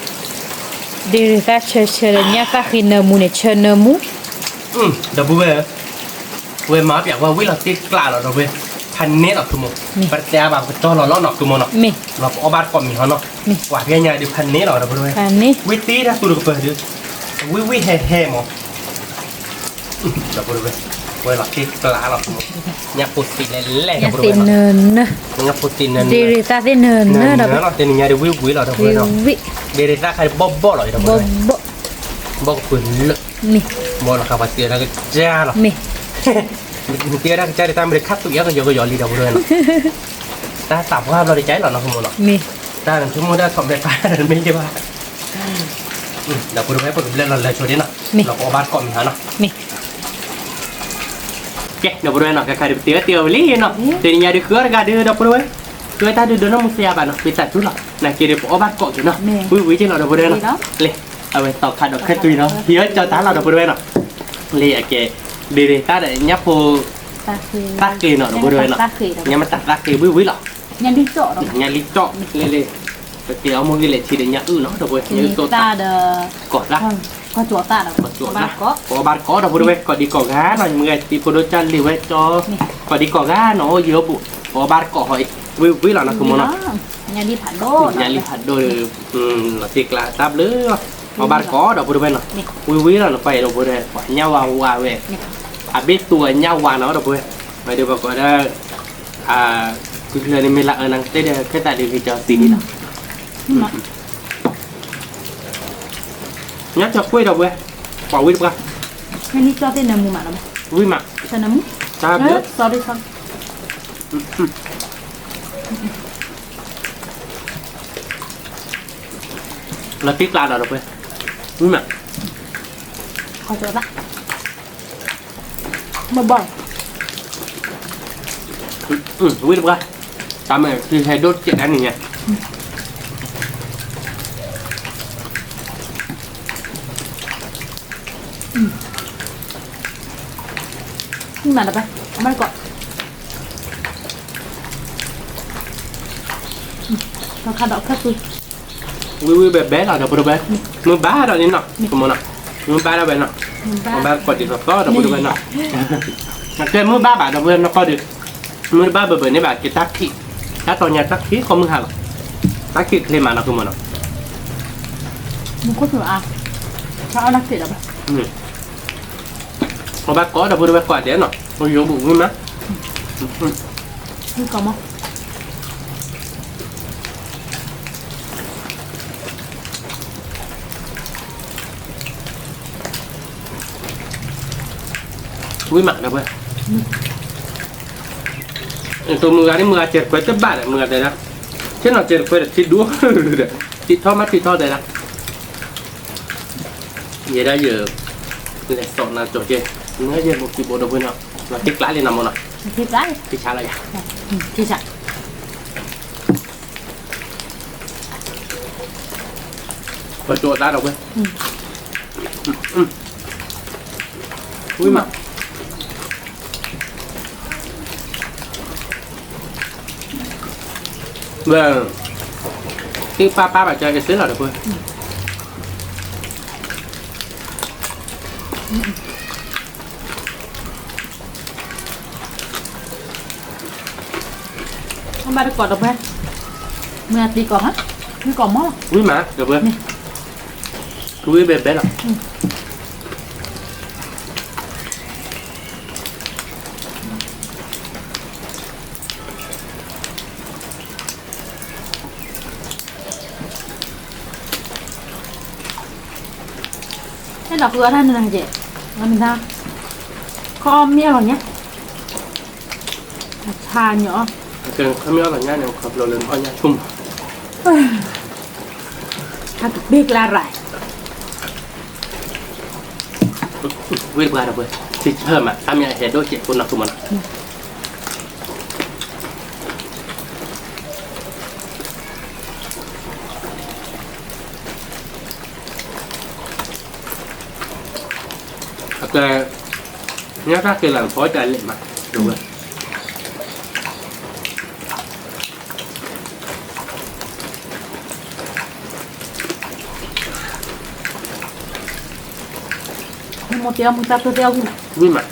Diri ta che nya ka khina mu ne che na mu. เดี๋ยวพูดไปเว้ยมาอยากว่าวิ่งเราตีกล้าเราเว้ยพันเนตออกคือมึงปัจจัยแบบจอเราล้อหนอกคือมึงเนาะ Mi. เราเอาบ้านก่อนมีเขาเนาะกว่าที่ยังไงดูพันเนตออกเราพูดไป Ani. วิตีถ้าตัวก็เปิดดูวิแห่หมอเราพูดไปเว้ยเราตีกล้าเราคือมึงเนี่ยปุติเล่ๆ Ya เราพูดไป tin เนาะ na. เนี่ยปุตินั่น Diri ta tin na เนาะ dah. เราจะเนี่ยดูวิเราเราพูดเนาะ Wi. เดี๋ยวถ้าใครบ๊อบเราเราพูด Bobo. บ๊อบปืนเลิก Mi. บอลเราขับเตียแล้วก็จ้าหรอ Mi. เตียแล้วจ้าได้ตามไปคัดตัวเยอะก็เยอะก็ย่อลีเราพูดเลยเนาะแต่สามภาพเราได้ใจหรอเนาะคุณโมเนาะ Mi. แต่หนึ่งชั่วโมงได้สำเร็จไปไม่ใช่ว่าเดี๋ยวพูดไปปุ๊บเล่นเราเลยช่วยดิเนาะเราก็บ้านก่อนมีฮะเนาะ Mi. เจ๊เดี๋ยวพูดไปเนาะใครเดี๋ยวเตียวลีเนาะเดี๋ยวนี้เดี๋ยวคืออะไรกันเดี๋ยวพูดไปช่วยตาดูน้องมุสยาบ้านเนาะไปตัดชุดหรอนะเกี่ยวกับบ้านเกาะอยู่เนาะวิ่งเจ้าเราเดี๋ยวพูดไปเนาะเลยเอาไปต่อขาดอกแค่ตุยเนาะเยอะเจ้าตาเราเดี๋ยวพูดไปเนาะเลยโอเคเดี๋ยวตาเดี๋ยวยับโพ ตักเกยเนาะบ่ด้วยเนาะยังมาตักเกยวิวิหรอ Yang dicok dah. ยังลิเจาะเลย thì ông muốn cái lệ chỉ để nhặt nó đâu vậy như tôi ta đờ cọt ra có chỗ ta đâu có chỗ ra có bán có đâu vậy còn đi cỏ gá rồi người thì cô đôi chân liều vậy cho còn đi cỏ gá nó dừa bụ có bán cỏ hỏi với là nó không muốn nó nhà đi phản đô nhà đi phản đô là thiệt là táp lứa có bán có đâu vậy nó với là nó phải đâu vậy phải nhau vào về à biết tuổi nhau vào nó đâu vậy vậy được gọi là cứ là mình lại ở năng tết cái tại điều cho tí đi nào nhắc cho quê đâu vậy bỏ quê qua cái ní cho tên là mù mà đâu vui mà cho nó mù ta biết sao đi xong là tiếc la đâu vậy vui mà không cho ta mà bỏ vui được qua ta mày thì hay đốt chuyện ăn nhỉ nhưng mà là vậy mà gọi nó khá đỏ khá tươi vui bé là đâu bé mới bá đâu đến nào không nào mới bá đâu bên nào mới bá còn đi vào có đâu bên nào cái mới bá bạn đâu bên nó có được mới bá bởi này bạn cái tác thị tác tòa nhà tác khí không mừng hàng tác khí thêm mà nó không nào muốn có thử à sao nó kể đâu mà bác có đâu bác quả thế nào tôi dùng bụng má không có không vui mặt đâu vậy tôi mưa chết quay tiếp bạn lại mưa đây đó chứ nào chết quay được thịt đũa thịt thọ đây đó vậy đó giờ để sọn là chỗ chơi nó giờ một cái bộ đồ bên nào là tích lái lên nằm một nào thịt lái tích xa lại thịt sạch và chỗ ra đâu vậy vui mặt và cái pa bà chơi cái xứ là được không không ba được cọt đâu bên mưa tí còn á nó còn mó quý mà được không quý bé là cái đọc vừa thân là gì mà mình ra kho mía rồi nhé thà nhỏ cái không nhớ là nhá này khập lồ lên thôi nhá chung thật biết là rải quý bà được không thì thơm mà tham gia hệ đôi chuyện của nó của mình là nhớ các cái làm phối trái lệ mà đúng rồi một tiêu một tao tiêu vui mà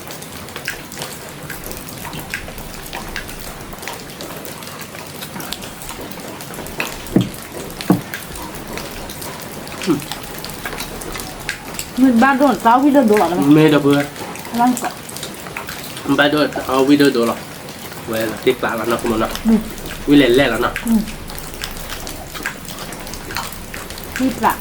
mình ban rồi 6 video đồ là mê đâu vừa lăng cọ ba đôi video đồ rồi về là tiếc là nó không nó vui lẹ lẹ là nó thịt lạc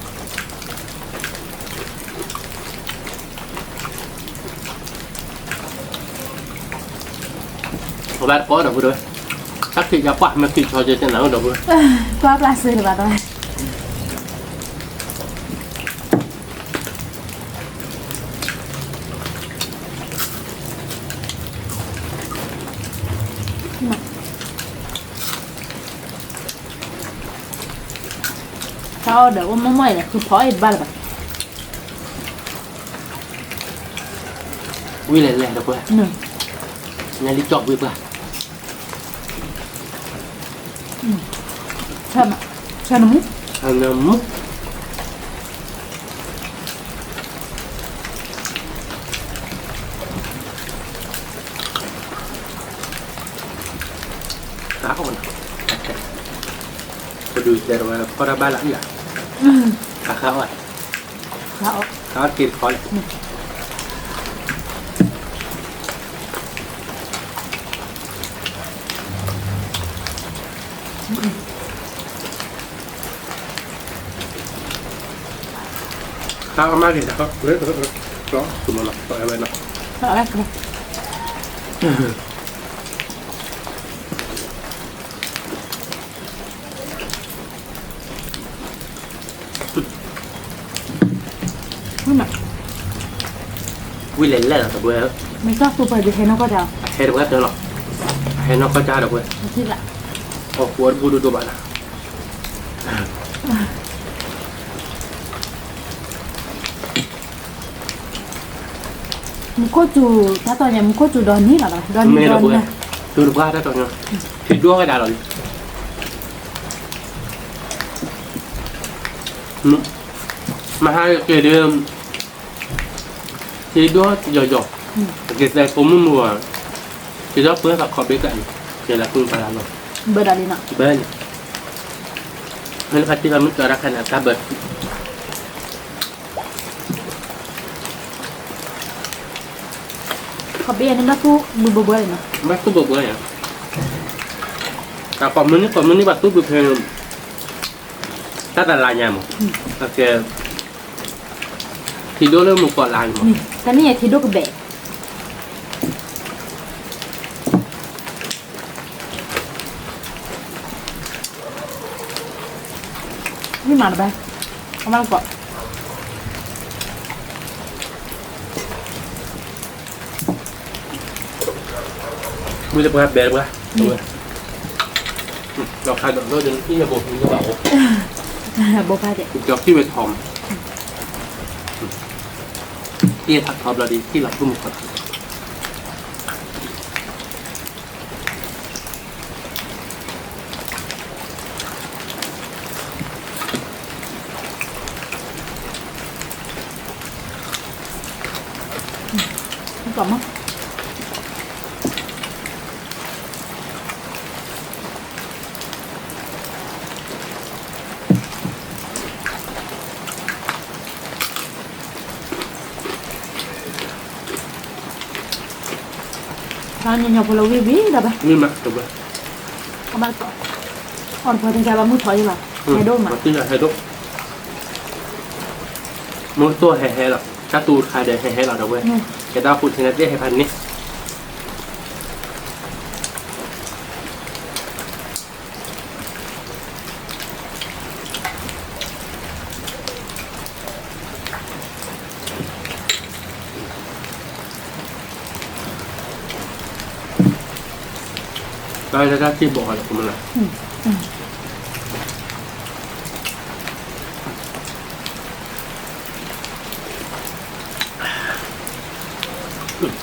bạn có đâu vừa chắc thì gặp bạn mà kịp cho chơi thế nào đâu vừa quá là xưa là rồi sao đỡ mà mày là cứ phơi ba là vui lẹ lẹ đâu vừa nhà đi chọn vừa thơm ạ ใช่หนู อันนั้นมุกขาอ่อนจะดูแต่ว่าพอได้บ้านหลังใหญ่ขาอ่อน แล้ว ขากินคอนข้าวมากเลยนะครับเละร้อนคุณมาหน่อยต่ออะไรหน่อย อะไรกันไม่หนัก วิเลนเล่นหรอตัวเว้ย ไม่ชอบซูเปอร์ดีเทนก็จะ ให้ตัวเว้ยเจอหรอให้นอกก็จ้าดอกเว้ย ที่ละ โอ้โหพูดดูตัวบ้านนะ มุกจูถ้าตอนนี้มุกจูดอนนี่หรอดอน ไม่ ด ดอ อก น เว้ย นะ ดูดูว่าได้ตอนนี้คิดด้วยก็ได้หรอมาให้เกิดเดิมคิดด้วยหยอกๆเกิดแต่ผมไม่มัวคิดด้วยเพื่อนกับขอบเบกันเกิดแล้วคุณไปแล้วหรอ เบอร์ดาลีน่ะ เบิ้ลเฮ้ยพัดที่เราไม่เกิดรักขนาดตาเบิด เขาเบียนี่นะกูมือเบอร์เลยนะ ไม่ตู้บอกเลยอ่ะแต่ก่อนมันนี่บัตรตู้บุเพนถ้าแต่ลายยามโอเคทีโดเริ่มมุกก่อนลายมั้ง นี่แต่นี่ที่ดูกเบะนี่มาแล้วไปเอามาก่อน มือจะเปิดเบรกละเราขายดอกโน้ตจนที่จะบอกมึงจะบอก โบพาเด็ก จอกที่เป็นทอมที่ถักทอมเราดีที่หลับรุ่มก่อน ก่อนมั้งทานยังพอเราวิบีได้ปะ นี่มาจบเลย เอามาก่อนอ่อนพอถึงแค่ว่ามือถอยดีกว่าแค่โดนมา ที่จะให้ดกมือตัวแห่ๆหรอกการ์ตูนขายเดี๋ยวแห่ๆหรอกนะเว้ยแกดาวพูดทีนั้นเรียกให้พันนี่ได้แล้วที่บอกอะไรผมมันละ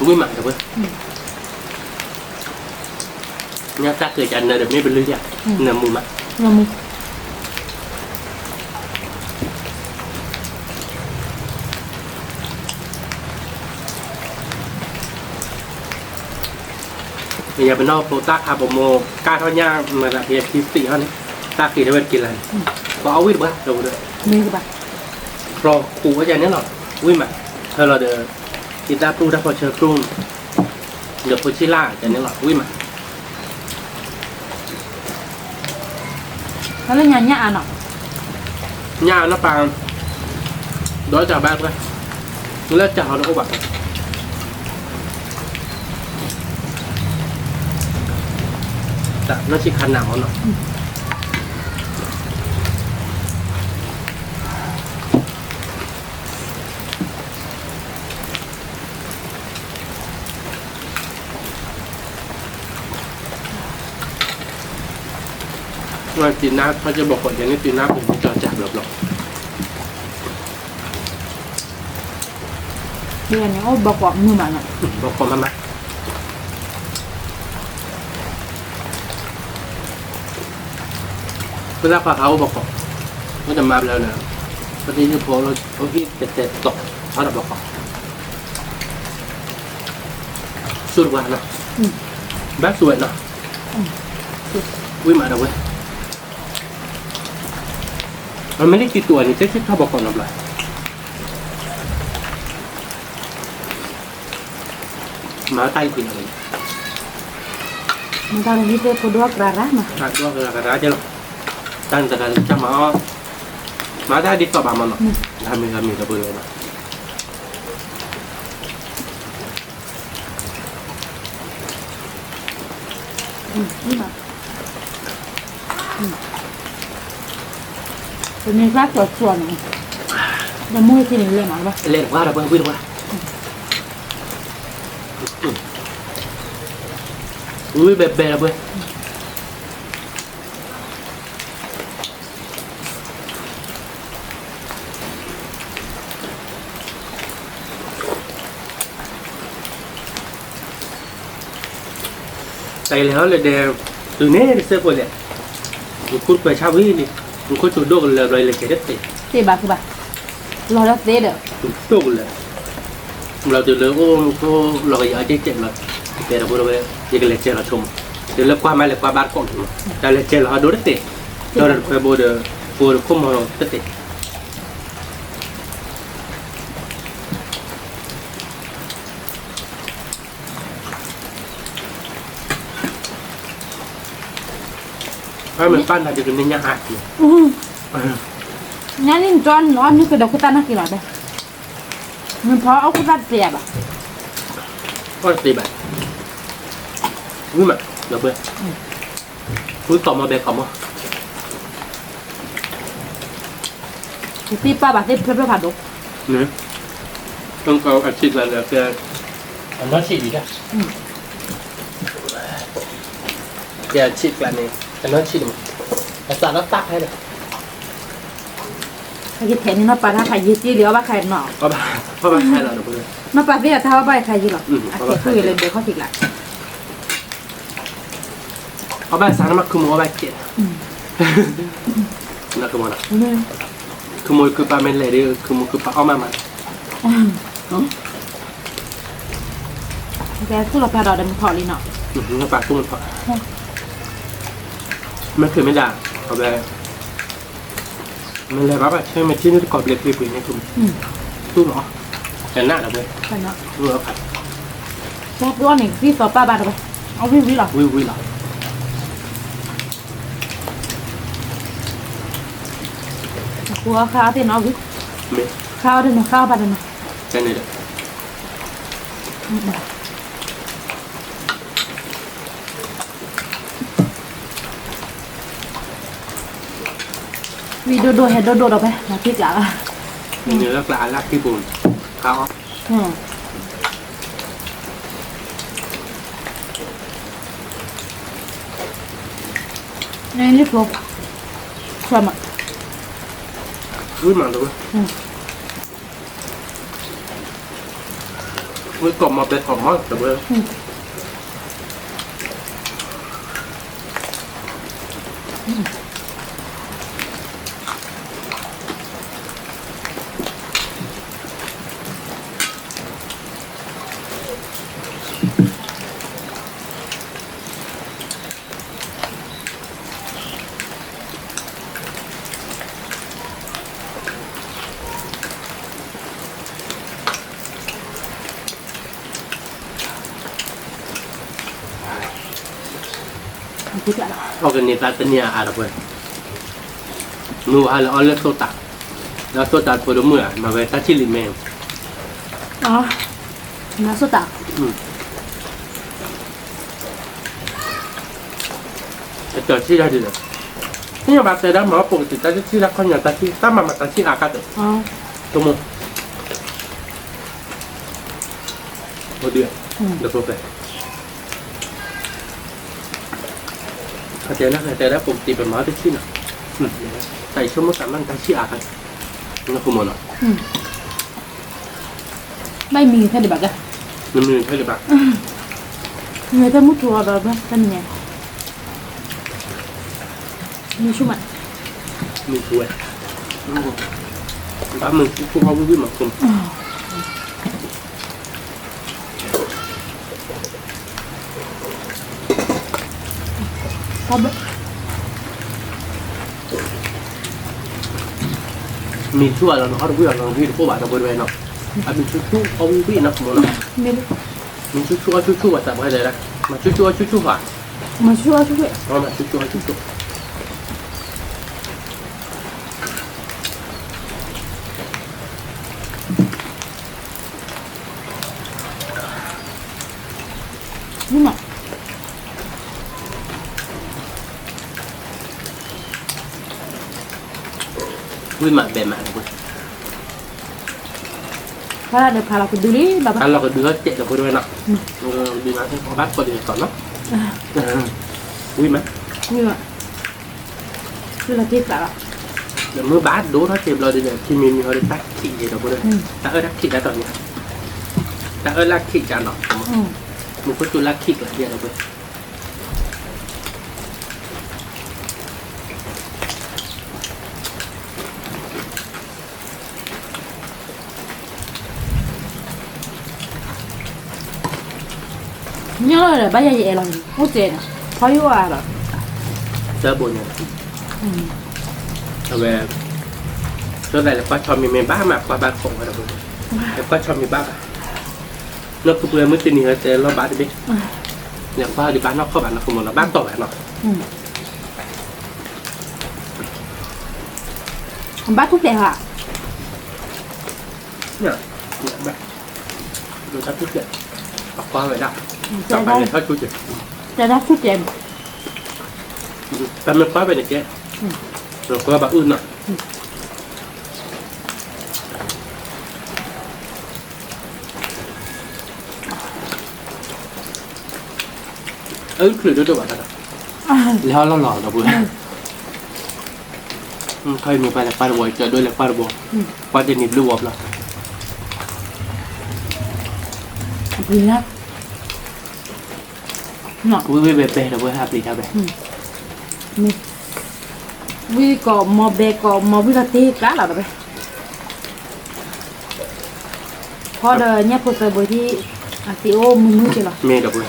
ไม่หมักเลยเว้ยเนี่ยถ้าเกิดจะเนยเดี๋ยวไม่เป็นเรื่องอ่ะเนื้อมือมัก งามือ อย่าเป็นนอกโปรตาคาร์บโมกาทอดย่างมาจากเพียคิสติเขาเนี่ยตาขีดได้เป็นกินอะไรก็เอาวิ่งบ้าเราเลย มือกับ รอครูก็จะเนี่ยหรอวิ่งมาเธอเราเดินกีตาร์ปลูถ้าพอเชิญปลูเดี๋ยวโพชิล่าจะเนี่ยหรอวิ่งมา แล้วเรื่องงานเนี่ยอ่ะเนาะ ย่าน้ำปลาด้อยจากบ้านไปแล้วจะเอาแล้วก็แบบแต่น่าชิคันหนาวเนาะว่าจีน่าเขาจะบอกว่าอย่างนี้จีน่าผมจะจับหรอก เรื่องนี้โอ้บอกว่ามือมันอ่ะ บอกความมันไหม เวลาปลาเขาบอกก็จะมาแล้วนะตอนนี้คือพอเราที่เจ็ดตกเขาจะบอกสุดกว่านะแบบสวยนะวิ่งมาแล้วเว้ยมันไม่ได้กี่ตัวนี่เจ๊เขาบอกก่อนอะไรมาใต้กินอะไรMentang gitu kedua kerara mah. Kedua kerara aja loh. Dan terkadang sama ada di top mana? Kami tak boleh lah. Ini mah. Ini kan cuaca nih. Dah mulai sini leh mah, bah. Leh, wah, apa wih wah. Ui bẹp bẹp ơi. Tay léo là đều từ nè đi sơ rồi nè. Một phút về sau đi, một phút chủ đô là rồi là cái đất thì. Thì bà cứ bà. Lo đất dễ được. Đô là.เราtừ lớn cô lo cái ở trên trận rồi. Để là bố đây cái lệ chơi là thùng để lớp qua mai là qua ban cổng là lệ chơi là họ đốt đất tệ cho nên phải bố được không mà đất tệ mình ban là được nên nhà hạt nhà nên tròn nó như cái đầu cái ta nó kia rồi đây mình phó ốc cái ta dẹp à có gì bạn vui mà được chưa vui còng mà bé còng mà tí ba bà tí phép phép phạt đúng nè không có ăn thịt là được ăn nó thịt gì đó giờ thịt là này ăn nó thịt mà sao nó tắc hay được cái thẻ này nó bà ta phải gì tí liều bà khai nọ có bà khai là được chưa nó bà biết là thao bà khai gì rồi à cái cười lên để khó thịt lại có bài sáng nó mặc khung có bài kiện nó khung nào khung mồi cứ ba men lẻ đi khung mồi cứ ba ôm mà cái cứ là bà đỏ để mình thọ đi nọ nó bà khung mình thọไม่เคยไม่ด่าเอาไปมันเลยปั๊บอะใช่ไหมที่นี่กรอบเล็กๆนี่คุณตู้หรอแต่หน้าเราเลยตู้เราผัด แซ่บร้อนนี่พี่สอบป้าบ้านเอาไปเอาวิ่งวิ่งหรอ วิวหรอกลัวข้าวที่น้องวิ่ง ไม่ ข้าวเดินข้าวบ้านเดิน แค่นี้เด้อวีโดเห็นโดเอาไปมาพริกละ เนื้อปลาลักที่ปุ่นข้าวนี่พวกชอบมั้ย อุ้ยมันดูอุ้ยกรอบมาเป็นกรอบมากแต่เบอร์organisatornya ada apa? Nu hal oleh sota. Dah sota pada mula, maka tak cili mem. Oh, masuk tak? Itu sih dah dulu. Ini apa saya dah mau pun kita sih dah kau nyata sih, sama mata sih akad tu. Oh, tunggu. Oh dia, dah selesai. Kata dah pun tiba mata sih nak. Tapi semua sama tak sih akad. Nak kemana? ไม่มีแค่เดี๋ยวบักอะ Namanya saya lepas. เงยแต่มุดทัวร์แบบนั้นเป็นไงมีชุ่มอ่ะ มีถ้วยบ้านมึงพวกเขาวิ่งมาคุมมีชั่วเราเขาดูอย่างเราวิ่งพวกบ้านเราบริเวณเนาะอันเป็นชั่วเขาวิ่งนะผมเนาะมีชั่วแต่ไม่เลยนะมาชั่วอ่ะมาช่วยมาชั่วนี่มาวิ่งมาแบบมาเลย พาเดี๋ยวพาเราไปดูนี่แบบ kan lo kedua cek dah kedua nak di mana obat kau di sana ui mà นี่มาคือเราที่ตลาด mới bát đố nó kịp rồi thì khi mình hơi tắt chị gì đâu kedua ta ơi tắt chị đã rồi nhỉ ta ơi lắc chị chả nọ một cái chỗ lắc chị là gì đâu kedua nhớ là bây giờ vậy là hút tiền thấy quá rồi sơ bộ nhỉ về chỗ này là qua cho mình bác mà qua bác khổng rồi đâu qua cho mình bác nó cũng vừa mới tin nhiều thì nó bán được biết nhà qua đi bán nó không bán nó không muốn nó bán tổ nó bác thuốc đẹp hả nhỉ bác nó bác thuốc đẹp qua vậy đó các bạn này hết chú chị cho nó thuốc đẹp ta mới qua về này kia rồi qua bà ươn nèคือด้วยบ้านแล้วเราหล่อเราเบื่อใครมีไปแล้วปลาบัวเจอด้วยแล้วปลาบัวปลาจะหนีบลูกวับแล้ว ดีนะเนาะ vui về về là vui happy đi theo về vi có mò vi là tê cá là vậyพอเดินเนี่ยพอเจอบ่ที่ติโอมือๆจิล่ะ mẹ được rồi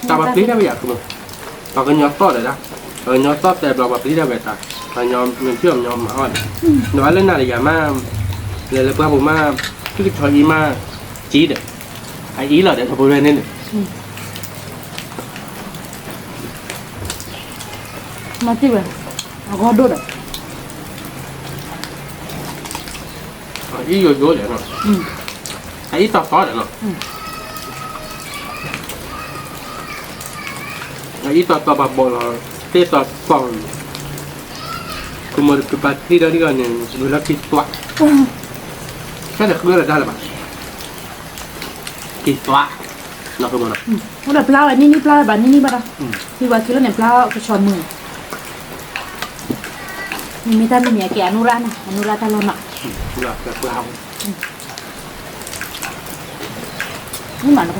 tao bắp lý ra bây giờ không tao cái nhóm to rồi đó nhóm to đẹp là bắp lý ra về ta và nhóm mình chưa nhóm mà hỏi nói lên này là mà là qua bộ mà cái trò ý mà chí được ai ý là để thằng bố lên được mà tiếp về có đốt rồi ý vô để nó ý to có để nó ý to bà bò là tê to còn cũng một cái bát đi đó đi gần người là thịt toạ cái là không biết là ra là bạn thịt toạ nó không nào nó là plauนี่ปลาแบบนี่ป่ะที่ว่าคือแล้วเนี่ยปลากระชอนมือนี่ไม่ทันเนี่ยแกอนุรานะอนุราตาลอนอ่ะ là plauนี่มันอะไร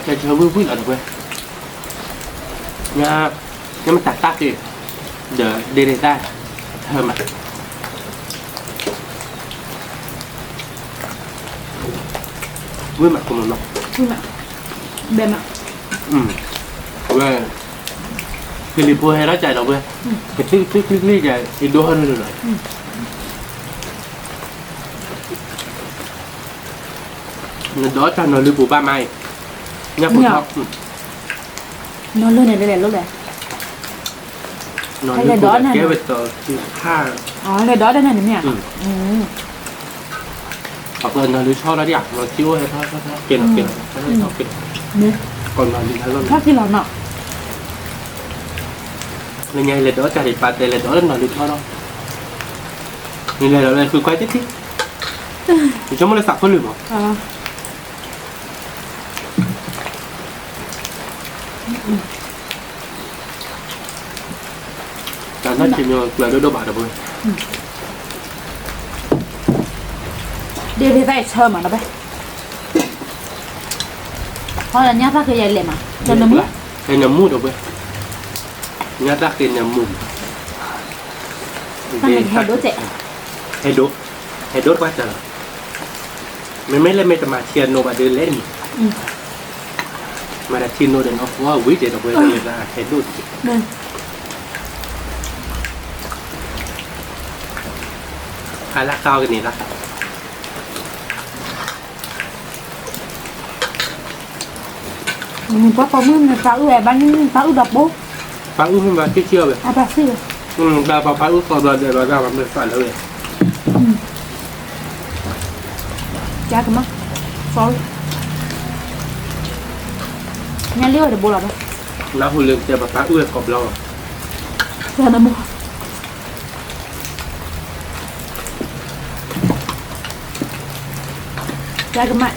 cái chơi vui vui là được quên nha nhưng mà tạt tạt đi để để ra thơm mà vui mặt của mình nó vui mặt bề mặt về cái lipo hay nó chạy đâu về cái thứ này chạy thì đua hơn rồi nó đó cho nó lipo ba mai nhá phụ thọ nó lên này đây lúc này nó lipo là kéo về tờ ha này đó đây này nè hoặc là nó lưới cho nó đi nó chiêu hay thôi kia nó kia còn là đi thấy luôn khác gì là nọ là nhảy lên đó chạy bạt lên đó nó lưới cho nó như này là cứ quay tiếp tiếp thì chúng nó sạc phân lửa mà nó chỉ nhờ là đôi bạn rồi Dia dia phải chờ mà nó bay. Thôi là nhát ra cái dây lệ mà. Cho nó mút. Cái nấm mút rồi vậy. Nhát ra cái nấm mút. Thằng này hay đốt trẻ. Hay đốt quá trời. Mình mới lên mà chiên nô bà đưa lên. Mà đã chiên nô để nó quá quý để nó bây giờ ra hay đốt. Vâng. Ai lắc cao cái này lắc. Mình có mưa phá ư bán phá ư đập bố. Phá ư mà cái chưa vậy? À bà xưa. Bà phá ư còn rồi để bà ra mà mình phải là vậy. Chả cái mắt. Sorry. Nhà liêu để bố là bà. Nó hồi lượng để bà phá ư cọp lâu. Giờ nó mua. Chả cái mắt.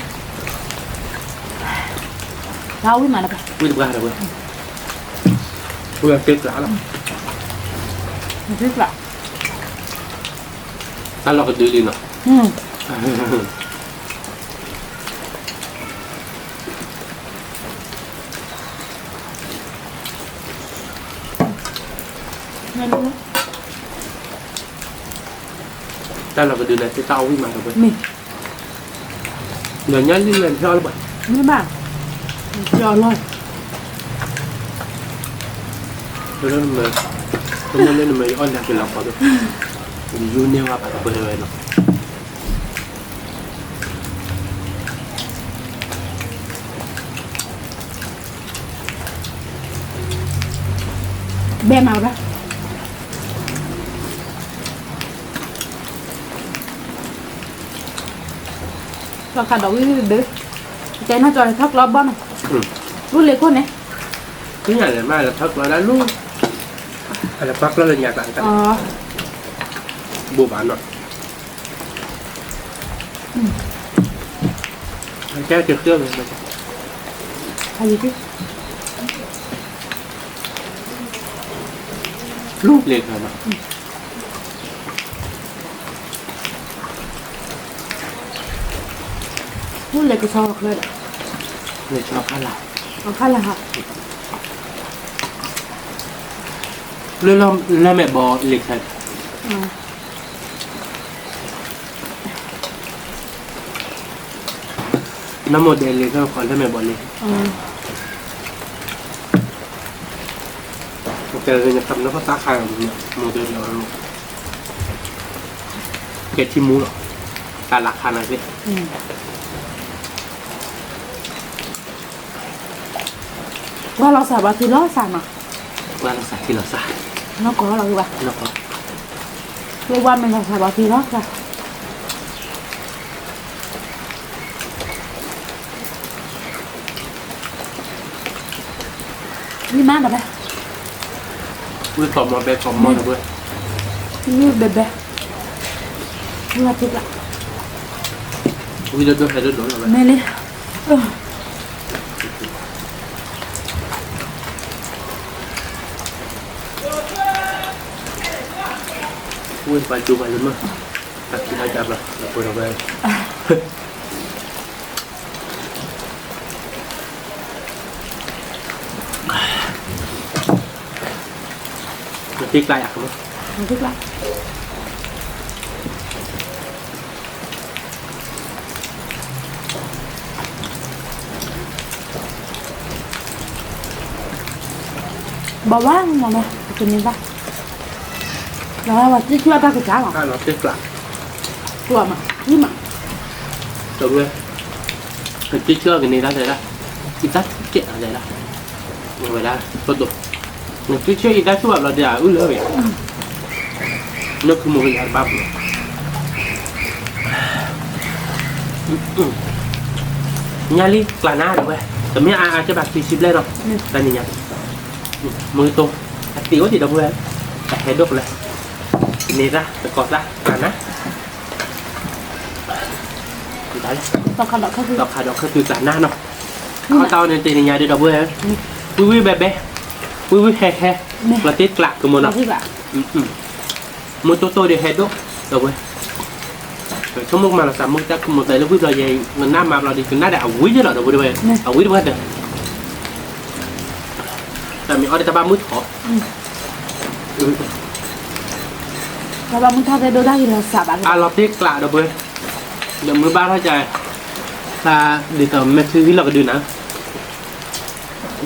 Rau mà là bà. Quý được ra rồi vậy. Quý là tiếc lạ lắm. Tiếc lạ. Ta lo cái đứa đi nào. Ta là cái đứa này sẽ tao với mà rồi vậy. Mình. Giờ nhá đi lên cho nó vậy. Mấy bạn. Giờ rồi. Cho nên mà cho nên mà on là cái lòng có được. Mình du nêu vào cái bề nó. Bè màu đó. Cho khả đấu với bế. Cái nó cho là thóc lót bó này. Lúc lấy con này. Cái nhà này mai là thật là đã luôn. Hay là phát lên nhà tặng cái mua bán rồi. Cái trực tiếp này. Hay gì chứ? Lúc liền rồi mà. Lúc lấy cái sò rồi. Để cho khá là. Khá là hả? Lên mẹ bò liệt thật. Nó một đèn liệt thôi còn lên mẹ bò liệt. Ok rồi nhập tâm nó có tác hàng một đèn rồi. Cái chim mũ rồi. Ta lạc hàng này biết. Qua lo xả bà thì lo xả mà. Qua nó xả thì nó xả. Nó có là bà. Nó có. Liên quan mình là xả bà thì lo xả. Đi má bà. Ui còn một bé còn một rồi. Như bè bè. Như là thiệt lạ. Ui đứa hay đứa rồi. Mê lên. Ui phải chụp bài luôn mà. Thật sự hay chạp là tôi đâu về. Nó tiếc lại à không? Nó tiếc lại. Bỏ quá mà nè, tình nhân ta. Rồi mà chưa ta cái cá mà. Nó tiếc lại. Chua mà, nhưng mà. Đúng rồi. Cái tiếc chưa cái này ra thế ra. Ít tắt chuyện ở đây ra. Nhưng mà ra tốt rồi. Nhưng tiếc chưa ít tắt chú bảo là để ư lỡ vậy. Nó cứ một cái bắp. Nhà li là na được vậy. Tầm mấy ai cho bạc thì xịp lên rồi. Đây này nhá. Mười tô. Tiểu thì đâu vậy? Hết đốt lại. Này ra, cọt ra, cản á. Đấy. Đọc khá Đọc khá từ giả nan đâu. Có tao nên tiền nhà đi đọc vui hả? Vui bé bé. Vui he. Và tiết lạc của một nào. Một tô để hết đốt. Đọc vui. ชั่วโมงมาละ3 มื้อจักหมดเลยแล้ววิเราใหญ่เงินหน้ามาเราดีกันหน้าได้เอาวิเยอะหรอเดี๋ยวบ่ได้เอาวิด้วยเด้อแต่มีออเดอร์ตะบ้ามื้อขอ แล้วมึงทอดได้ดูได้กี่ละ3 บาท เราเทกละเดี๋ยวบ่เดี๋ยวมื้อบ้านเข้าใจถ้าเดี๋ยวแม่ซื้อที่เราก็ดูนะ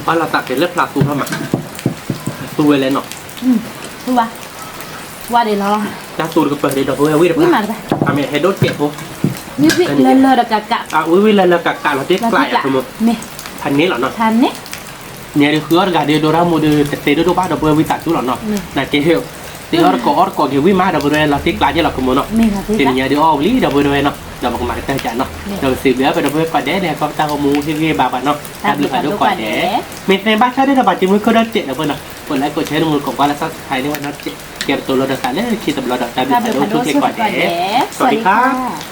บ้านเราตักเสร็จแล้วปลาตูเข้ามาตูไว้แล้วเนาะ รู้ป่ะว่าเดี๋ยวเรา จ้าตูก็เปิดเดี๋ยวเราวิเดี๋ยว วิ่งมาไป ทำให้โดดเก็บพวก วิ่งเลอะๆกะกะ วิแล้วกะเราเทกละอ่ะทั้งหมด เนี่ย พันนี้เหรอเนาะ ทันเนี่ย เนี่ยเดี๋ยวคือorga dia dorang mau de tete do ba do boleh wita tu lah no nah ke heu ti orko ke wi ma da boleh la tik la je la komo no นี่ค่ะพี่ ti จ๊ะ nya dia oli da boleh no da ba kemar ta ja no da si dia ba da boleh pa de ko ta ko mu si ke ba ba no ta lu pa do ko de mi ne ba cha de da ba ti mu ko da je da boleh no ko lai ko che mu ko ba la sa thai ni wa no je ke to lo da sa le ki ta lo da ta bi ta do tu ke ko de สวัสดีค่ะ